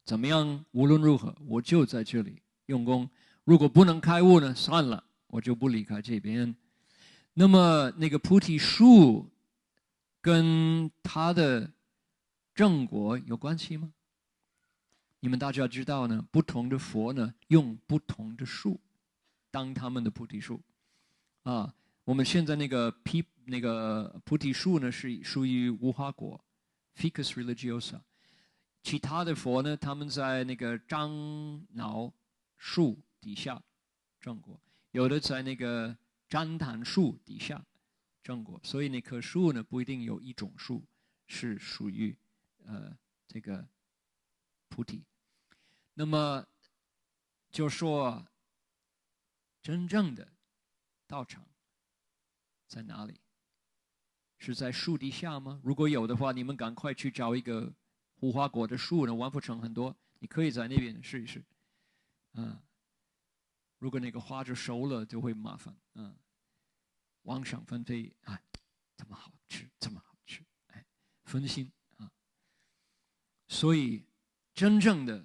怎么样？无论如何，我就在这里用功。如果不能开悟呢，算了，我就不离开这边。”那么那个菩提树跟他的正果有关系吗？你们大家知道呢，不同的佛呢用不同的树当他们的菩提树啊。我们现在那个菩提树呢是属于无花果 （Ficus religiosa），其他的佛呢，他们在那个樟脑树底下正果，有的在那个旃檀树底下正果，所以那棵树呢不一定有一种树是属于这个菩提。那么就说真正的道场在哪里？是在树底下吗？如果有的话，你们赶快去找一个无花果的树呢，王府城很多，你可以在那边试一试。如果那个花就熟了，就会麻烦。妄想纷飞啊，这么好吃，这么好吃，哎，分心啊。所以真正的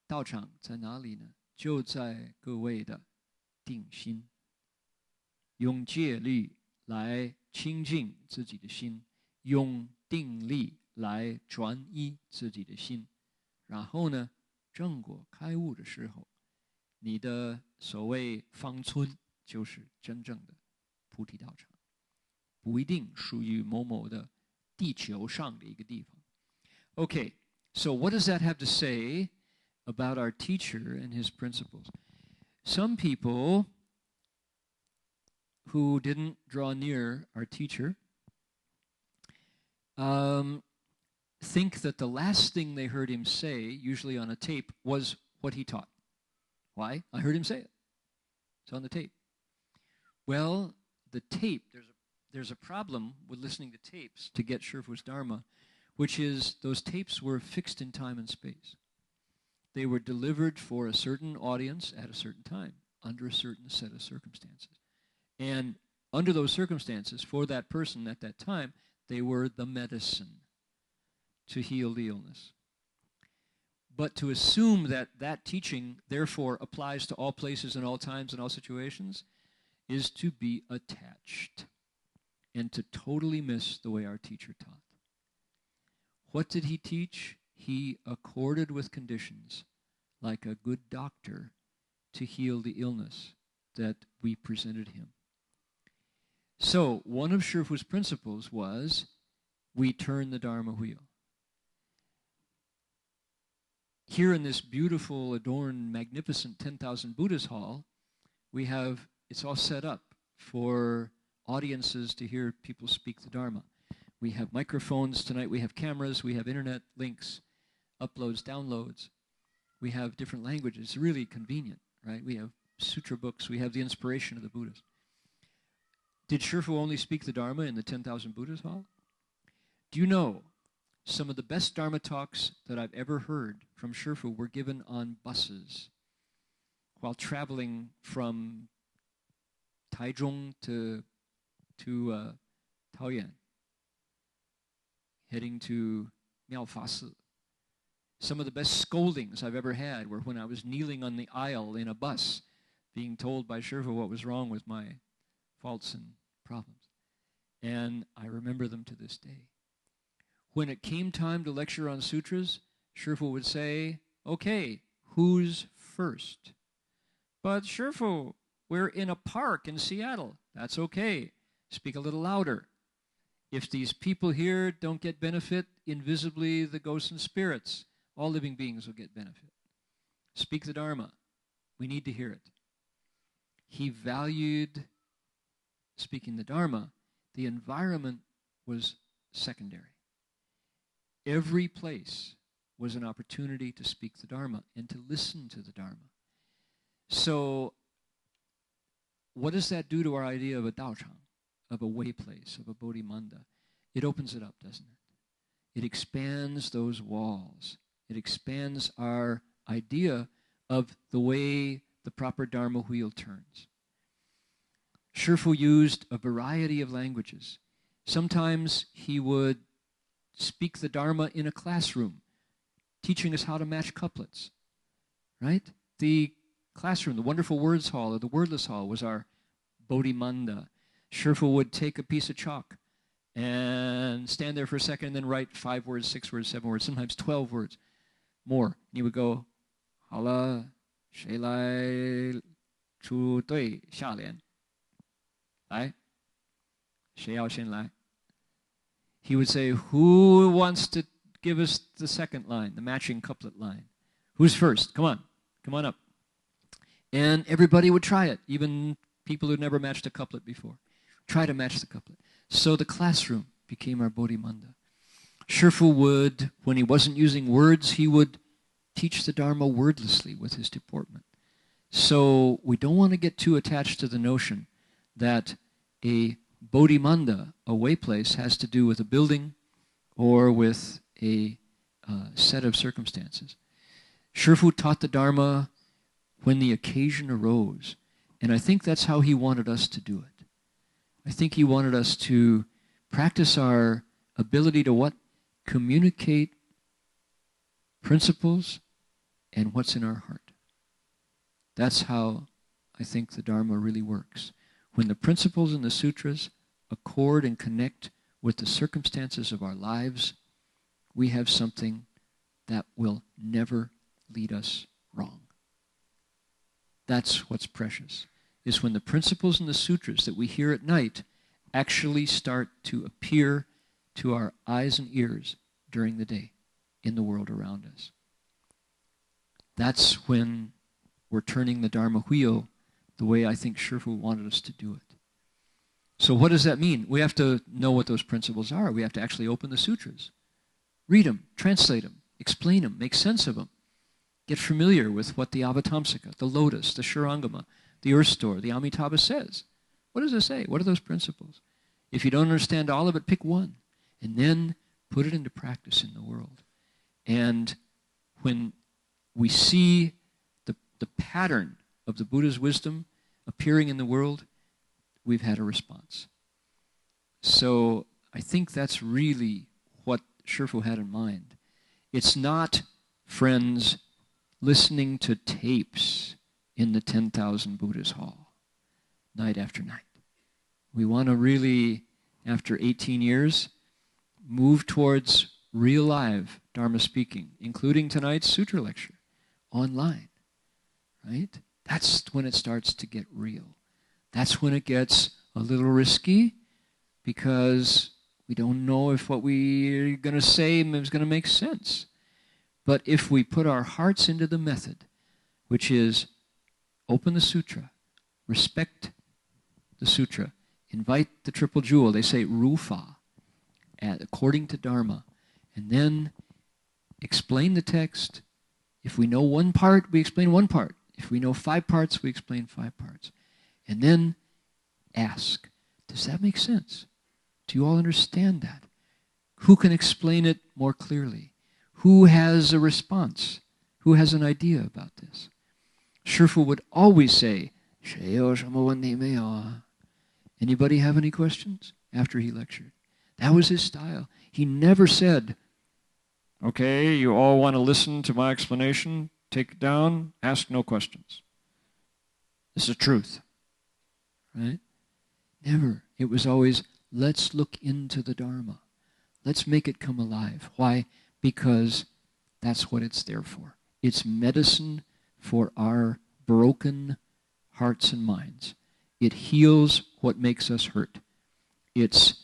道场在哪里呢？就在各位的定心，用戒律来清净自己的心，用定力来转移自己的心，然后呢，正果开悟的时候，你的所谓方寸就是真正的菩提道场，不一定属于某某的地球上的一个地方。Okay, so what does that have to say about our teacher and his principles? Some people who didn't draw near our teacher think that the last thing they heard him say, usually on a tape, was what he taught. Why? I heard him say it. It's on the tape. Well, the tape, there's a problem with listening to tapes to get Shifu's Dharma, which is those tapes were fixed in time and space. They were delivered for a certain audience at a certain time, under a certain set of circumstances. And under those circumstances, for that person at that time, they were the medicine to heal the illness. But to assume that that teaching, therefore, applies to all places and all times and all situations is to be attached and to totally miss the way our teacher taught. What did he teach? He accorded with conditions like a good doctor to heal the illness that we presented him. So one of Shifu's principles was we turn the Dharma wheel. Here in this beautiful, adorned, magnificent 10,000 Buddhist hall, we have, it's all set up for audiences to hear people speak the Dharma. We have microphones tonight, we have cameras, we have internet links, uploads, downloads. We have different languages. It's really convenient, right? We have sutra books, we have the inspiration of the Buddhas. Did Shifu only speak the Dharma in the 10,000 Buddhist hall? Do you know some of the best Dharma talks that I've ever heard from Shifu were given on buses while traveling from Taichung to Taoyuan, heading to Miaofa. Some of the best scoldings I've ever had were when I was kneeling on the aisle in a bus, being told by Shifu what was wrong with my faults and problems. And I remember them to this day. When it came time to lecture on sutras, Shifu would say, okay, who's first? But Shifu, we're in a park in Seattle. That's okay. Speak a little louder. If these people here don't get benefit, invisibly the ghosts and spirits, all living beings will get benefit. Speak the Dharma. We need to hear it. He valued speaking the Dharma. The environment was secondary. Every place was an opportunity to speak the Dharma and to listen to the Dharma. So what does that do to our idea of a Daochang, of a way place, of a Bodhimanda? It opens it up, doesn't it? It expands those walls. It expands our idea of the way the proper Dharma wheel turns. Shifu used a variety of languages. Sometimes he would speak the Dharma in a classroom, teaching us how to match couplets, right? The classroom, the wonderful words hall or the wordless hall was our Bodhimanda. Shifu would take a piece of chalk and stand there for a second and then write 5 words, 6 words, 7 words, sometimes 12 words more. And he would go, 好了,谁来出对下联? 来,谁要先来? He would say, who wants to give us the second line, the matching couplet line? Who's first? Come on up. And everybody would try it, even people who'd never matched a couplet before. Try to match the couplet. So the classroom became our Bodhimanda. Shifu would, when he wasn't using words, he would teach the Dharma wordlessly with his deportment. So we don't want to get too attached to the notion that a Bodhimanda, a way place, has to do with a building or with a set of circumstances. Shifu taught the Dharma when the occasion arose. And I think that's how he wanted us to do it. I think he wanted us to practice our ability to what? Communicate principles and what's in our heart. That's how I think the Dharma really works. When the principles in the sutras accord and connect with the circumstances of our lives, we have something that will never lead us wrong. That's what's precious, is when the principles in the sutras that we hear at night actually start to appear to our eyes and ears during the day in the world around us. That's when we're turning the Dharma wheel the way I think Shifu wanted us to do it. So what does that mean? We have to know what those principles are. We have to actually open the sutras, read them, translate them, explain them, make sense of them, get familiar with what the Avatamsaka, the lotus, the Shurangama, the earth store, the Amitabha says. What does it say? What are those principles? If you don't understand all of it, pick one and then put it into practice in the world. And when we see the pattern of the Buddha's wisdom appearing in the world, we've had a response. So I think that's really what Shifu had in mind. It's not, friends, listening to tapes in the 10,000 Buddhas hall, night after night. We want to really, after 18 years, move towards real live Dharma speaking, including tonight's sutra lecture, online, right? That's when it starts to get real. That's when it gets a little risky, because we don't know if what we're going to say is going to make sense. But if we put our hearts into the method, which is open the sutra, respect the sutra, invite the triple jewel, they say rufa, according to Dharma, and then explain the text. If we know one part, we explain one part. If we know 5 parts, we explain 5 parts. And then ask, does that make sense? Do you all understand that? Who can explain it more clearly? Who has a response? Who has an idea about this? Shifu would always say, 谁有什么问题没有啊? Anybody have any questions? After he lectured. That was his style. He never said, okay, you all want to listen to my explanation? Take it down, ask no questions. This is truth. Right? Never. It was always, let's look into the Dharma. Let's make it come alive. Why? Because that's what it's there for. It's medicine for our broken hearts and minds. It heals what makes us hurt. It's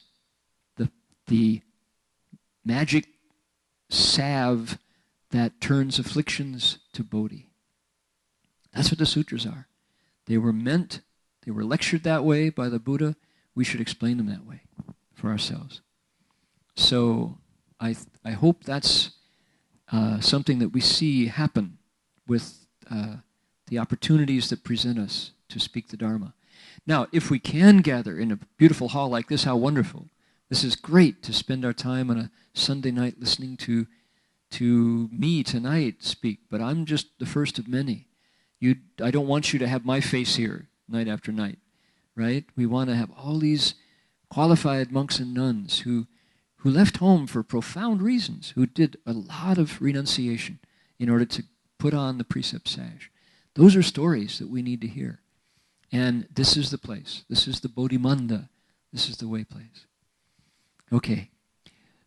the magic salve that turns afflictions to bodhi. That's what the sutras are. They were lectured that way by the Buddha. We should explain them that way for ourselves. So I hope that's something that we see happen with the opportunities that present us to speak the Dharma. Now, if we can gather in a beautiful hall like this, how wonderful. This is great to spend our time on a Sunday night listening to me tonight speak, but I'm just the first of many. I don't want you to have my face here night after night, right? We want to have all these qualified monks and nuns who left home for profound reasons, who did a lot of renunciation in order to put on the precept sash. Those are stories that we need to hear. And this is the place. This is the Bodhimanda. This is the way place. Okay.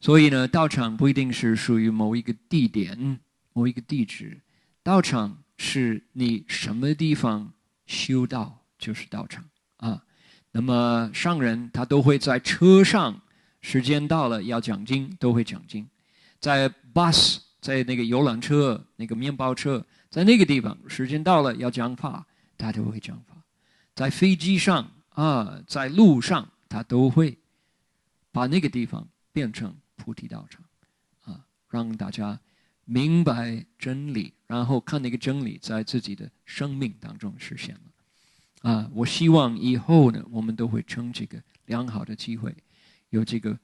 所以呢，道场不一定是属于某一个地点、某一个地址。道场是你什么地方修道，就是道场啊。那么上人他都会在车上，时间到了要讲经，都会讲经。在 bus， 在那个游览车、那个面包车，在那个地方，时间到了要讲法，他都会讲法。在飞机上啊，在路上，他都会把那个地方变成菩提道场啊，让大家明白真理，然后看那个真理在自己的生命当中实现了啊。我希望以后呢，我们都会趁这个良好的机会，有这个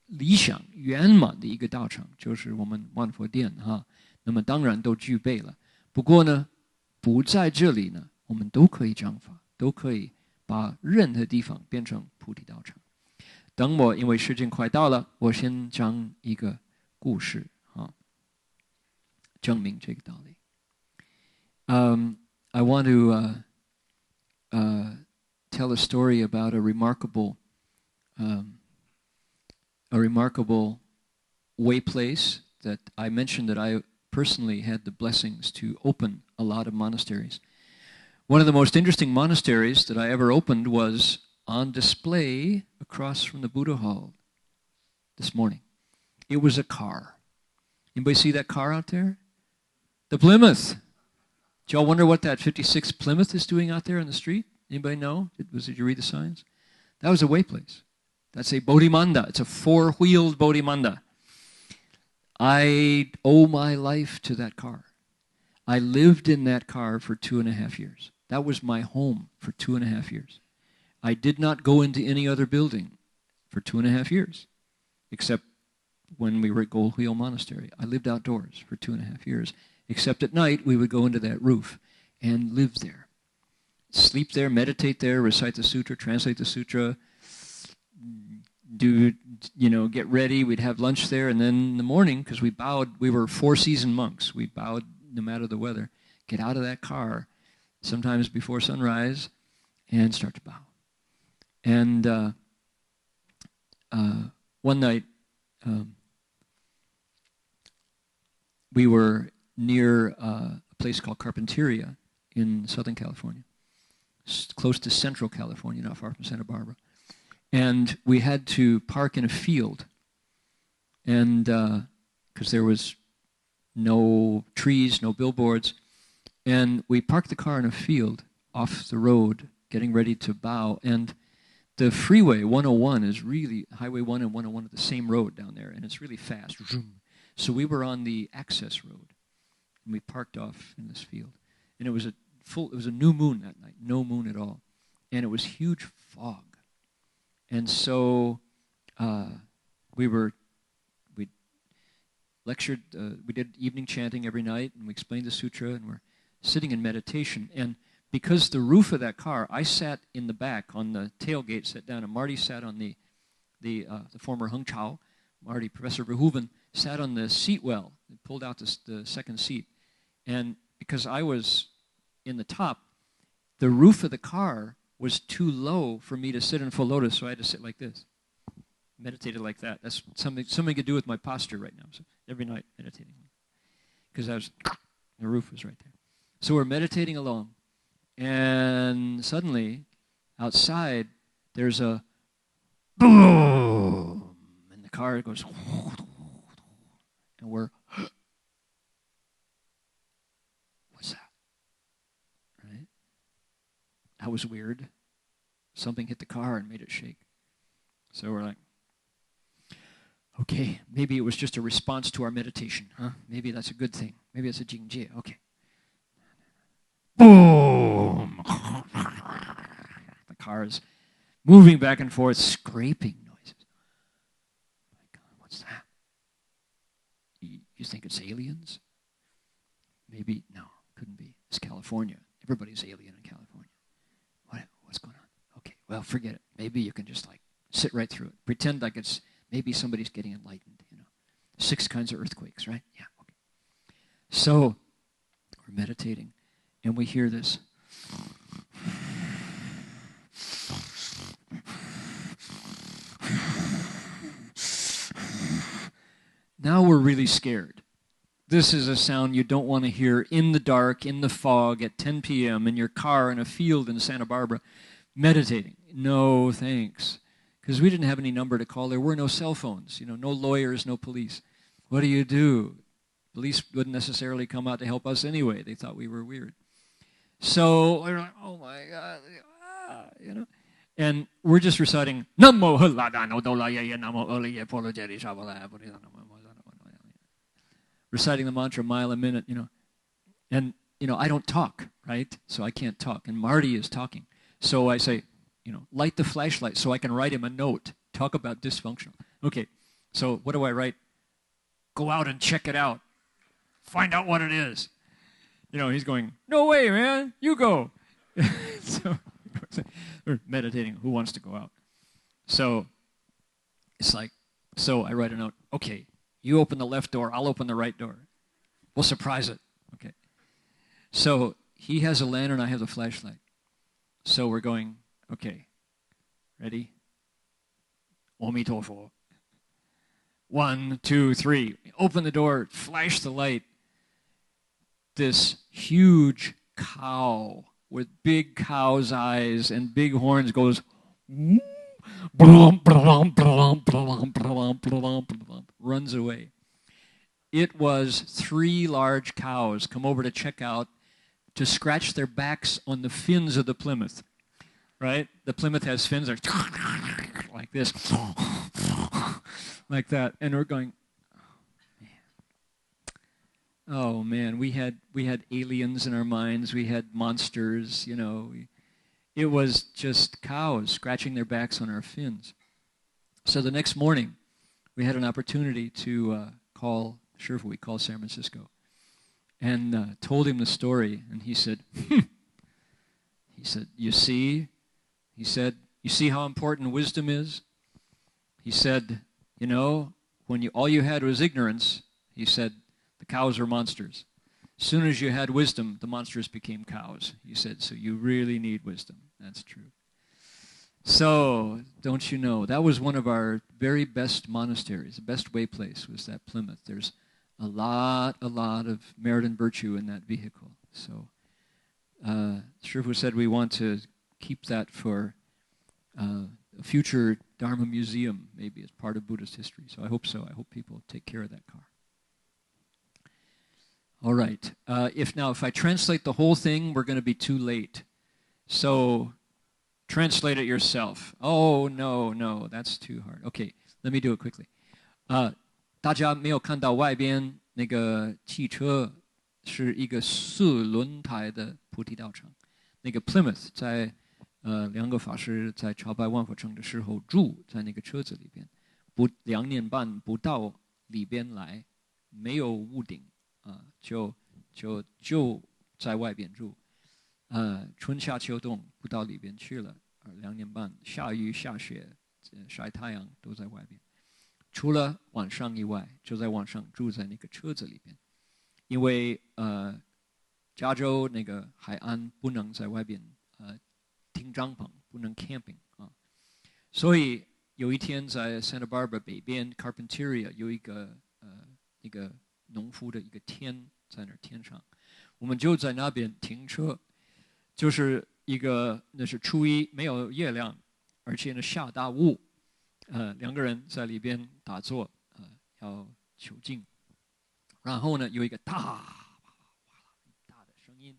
理想圆满的一个道场，就是我们万佛殿哈。那么当然都具备了，不过呢，不在这里呢，我们都可以讲法，都可以把任何地方变成菩提道场。等我，因为时间快到了，我先讲一个故事啊，证明这个道理。I want to tell a story about a remarkable way place that I mentioned that I personally had the blessings to open a lot of monasteries. One of the most interesting monasteries that I ever opened was on display across from the Buddha Hall this morning. It was a car. Anybody see that car out there? The Plymouth. Do y'all wonder what that 56 Plymouth is doing out there on the street? Anybody know? Did you read the signs? That was a way place. That's a Bodhimanda. It's a four-wheeled Bodhimanda. I owe my life to that car. I lived in that car for 2.5 years. That was my home for 2.5 years. I did not go into any other building for 2.5 years, except when we were at Gold Wheel Monastery. I lived outdoors for 2.5 years, except at night we would go into that roof and live there. Sleep there, meditate there, recite the sutra, translate the sutra, get ready. We'd have lunch there, and then in the morning, because we were 4-season monks, we bowed no matter the weather, get out of that car, sometimes before sunrise, and start to bow. And one night, we were near a place called Carpinteria in Southern California, close to Central California, not far from Santa Barbara. And we had to park in a field, and because there was no trees, no billboards, and we parked the car in a field off the road, getting ready to bow, and the freeway 101 is really, Highway 1 and 101 are the same road down there, and it's really fast. So we were on the access road, and we parked off in this field. And it was a new moon that night, no moon at all. And it was huge fog. And so we lectured, we did evening chanting every night, and we explained the sutra, and we're sitting in meditation. And because the roof of that car, I sat in the back on the tailgate, sat down, and Marty sat on the former Heng Chao, Marty, Professor Verhoeven, sat on the seat well, and pulled out the second seat. And because I was in the top, the roof of the car was too low for me to sit in full lotus, so I had to sit like this. Meditated like that. That's something to do with my posture right now. So every night meditating. Because the roof was right there. So we're meditating along. And suddenly, outside, there's a boom, and the car goes, and we're, what's that? Right? That was weird. Something hit the car and made it shake. So we're like, Okay, maybe it was just a response to our meditation, huh? Maybe that's a good thing. Maybe it's a jingjie. Okay. Boom! The car is moving back and forth, scraping noises. My God, what's that? You think it's aliens? Maybe, no, couldn't be. It's California. Everybody's alien in California. What's going on? Okay, well, forget it. Maybe you can just like sit right through it. Pretend like it's maybe somebody's getting enlightened, 6 kinds of earthquakes, right? Yeah, okay. So we're meditating, and we hear this. Now we're really scared. This is a sound you don't want to hear in the dark, in the fog, at 10 p.m., in your car, in a field in Santa Barbara, meditating. No, thanks. Because we didn't have any number to call. There were no cell phones, no lawyers, no police. What do? Police wouldn't necessarily come out to help us anyway. They thought we were weird. So we're like, oh my God, And we're just reciting, Namo reciting the mantra a mile a minute, And, I don't talk, right? So I can't talk. And Marty is talking. So I say, light the flashlight so I can write him a note. Talk about dysfunctional. Okay, so what do I write? Go out and check it out. Find out what it is. He's going, no way, man. You go. So we're meditating. Who wants to go out? So it's like, so I write a note. Okay, you open the left door. I'll open the right door. We'll surprise it. Okay. So he has a lantern. I have the flashlight. So we're going, okay, ready? Omitofo. 1, 2, 3. Open the door, flash the light. This huge cow with big cow's eyes and big horns goes, runs away. It was 3 large cows come over to check out, to scratch their backs on the fins of the Plymouth, right? The Plymouth has fins like this, like that, and we're going, oh man, we had aliens in our minds, we had monsters, It was just cows scratching their backs on our fins. So the next morning, we had an opportunity to call Shifu, we called San Francisco, and told him the story, and he said, you see, you see how important wisdom is? He said, when all you had was ignorance, he said, the cows were monsters. As soon as you had wisdom, the monsters became cows. He said, so you really need wisdom. That's true. So, don't you know, that was one of our very best monasteries. The best way place was that Plymouth. There's a lot of merit and virtue in that vehicle. So, Shifu said we want to keep that for a future Dharma museum, maybe as part of Buddhist history. So I hope so. I hope people take care of that car. All right. If I translate the whole thing, we're going to be too late. So translate it yourself. Oh, no, that's too hard. Okay, let me do it quickly. 大家没有看到外边那个汽车是一个4轮台的菩提道场。那个 Plymouth 在2个法师在朝拜万佛城的时候住在那个车子里边，2年半不到里边来，没有屋顶就在外边住，春夏秋冬不到里边去了，2年半下雨下雪晒太阳都在外边。除了晚上以外，就在晚上住在那个车子里边，因为加州那个海岸不能在外边停帐篷，不能 camping 所以有一天在 Santa Barbara 北边 Carpinteria 有一个农夫的一个天在那儿天上，我们就在那边停车，就是那是初一没有月亮，而且呢下大雾。2个人在里边打坐，要求静。然后呢，有一个大的声音，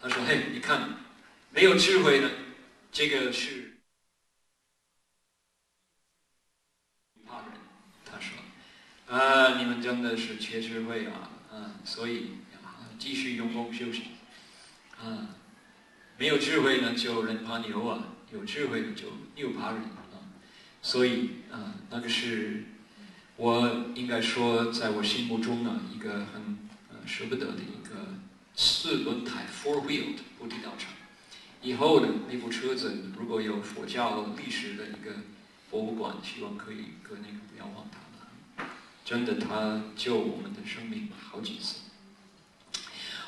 他说：“嘿，你看，没有智慧呢，这个是怕人。”他说：“你们真的是缺智慧啊，所以继续用功修行。没有智慧呢，就人怕牛啊；有智慧呢，就牛怕人啊。所以那个是我应该说，在我心目中呢，一个很舍不得的一个4轮胎 4-wheeled 菩提道场。以后呢，那部车子如果有佛教历史的一个博物馆，希望可以搁那个不要忘它了。真的，它救我们的生命好几次。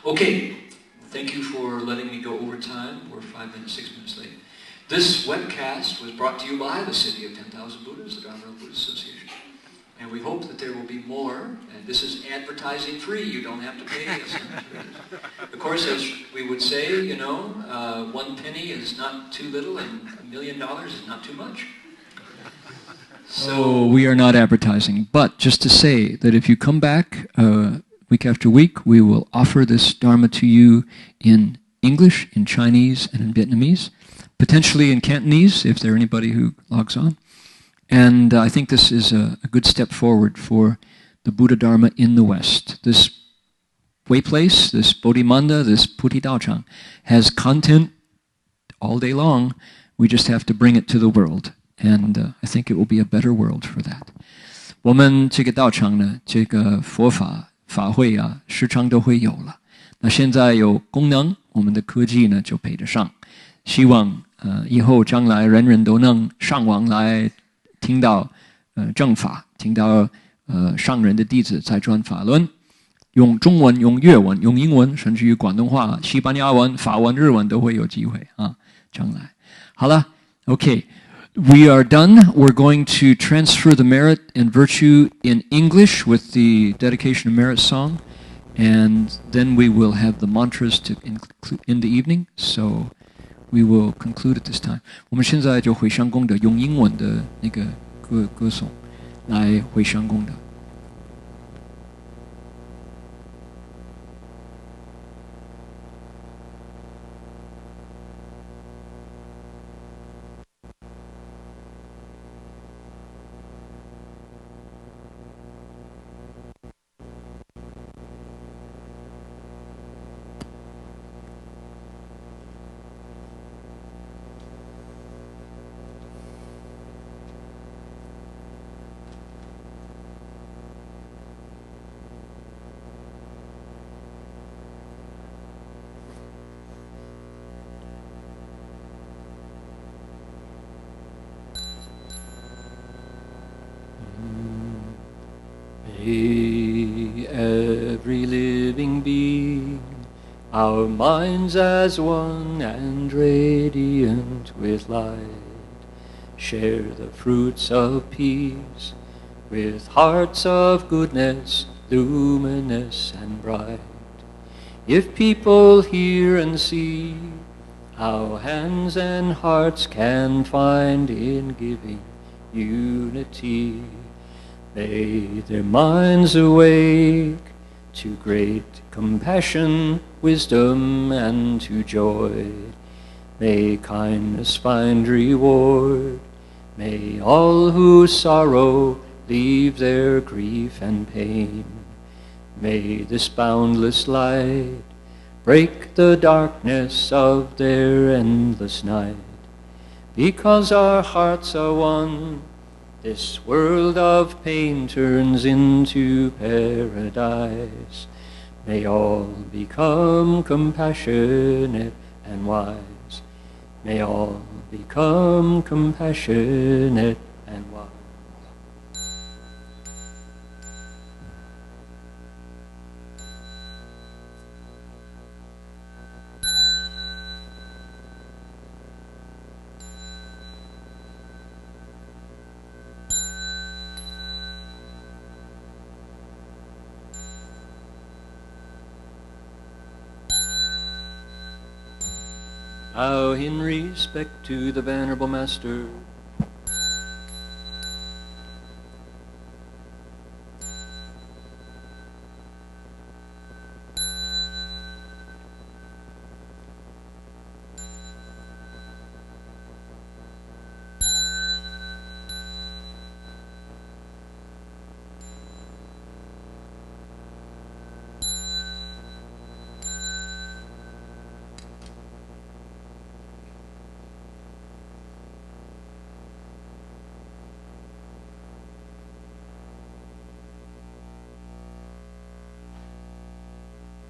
Okay, thank you for letting me go over time. We're 5 minutes, 6 minutes late. This webcast was brought to you by the City of 10,000 Buddhas, the Venerable Buddhist Association. And we hope that there will be more. And this is advertising free. You don't have to pay us. Of course, as we would say, you know, 1 penny is not too little and $1 million is not too much. So we are not advertising. But just to say that if you come back week after week, we will offer this Dharma to you in English, in Chinese, and in Vietnamese. Potentially in Cantonese, if there are anybody who logs on. And I think this is a good step forward for the Buddha Dharma in the West. This way place, this Bodhimanda, this Puti Daochang, has content all day long. We just have to bring it to the world. And I think it will be a better world for that. 我们这个道场呢，这个佛法法会啊，时常都会有了。那现在有功能，我们的科技呢就配得上。希望以后将来人人都能上网来听到正法，听到上人的弟子在转法轮，用中文、用粤文、用英文，甚至于广东话、西班牙文、法文、日文都会有机会啊，将来。好了 ，OK。We are done. We're going to transfer the merit and virtue in English with the dedication of merit song, and then we will have the mantras to include in the evening. So we will conclude at this time. 我们现在就回向功德，用英文的那个歌颂来回向功德。May every living being, our minds as one and radiant with light, share the fruits of peace with hearts of goodness, luminous and bright. If people hear and see how hands and hearts can find in giving unity, may their minds awake to great compassion, wisdom, and to joy. May kindness find reward. May all who sorrow leave their grief and pain. May this boundless light break the darkness of their endless night. Because our hearts are one, this world of pain turns into paradise. May all become compassionate and wise. May all become compassionate and wise. Bow in respect to the Venerable Master,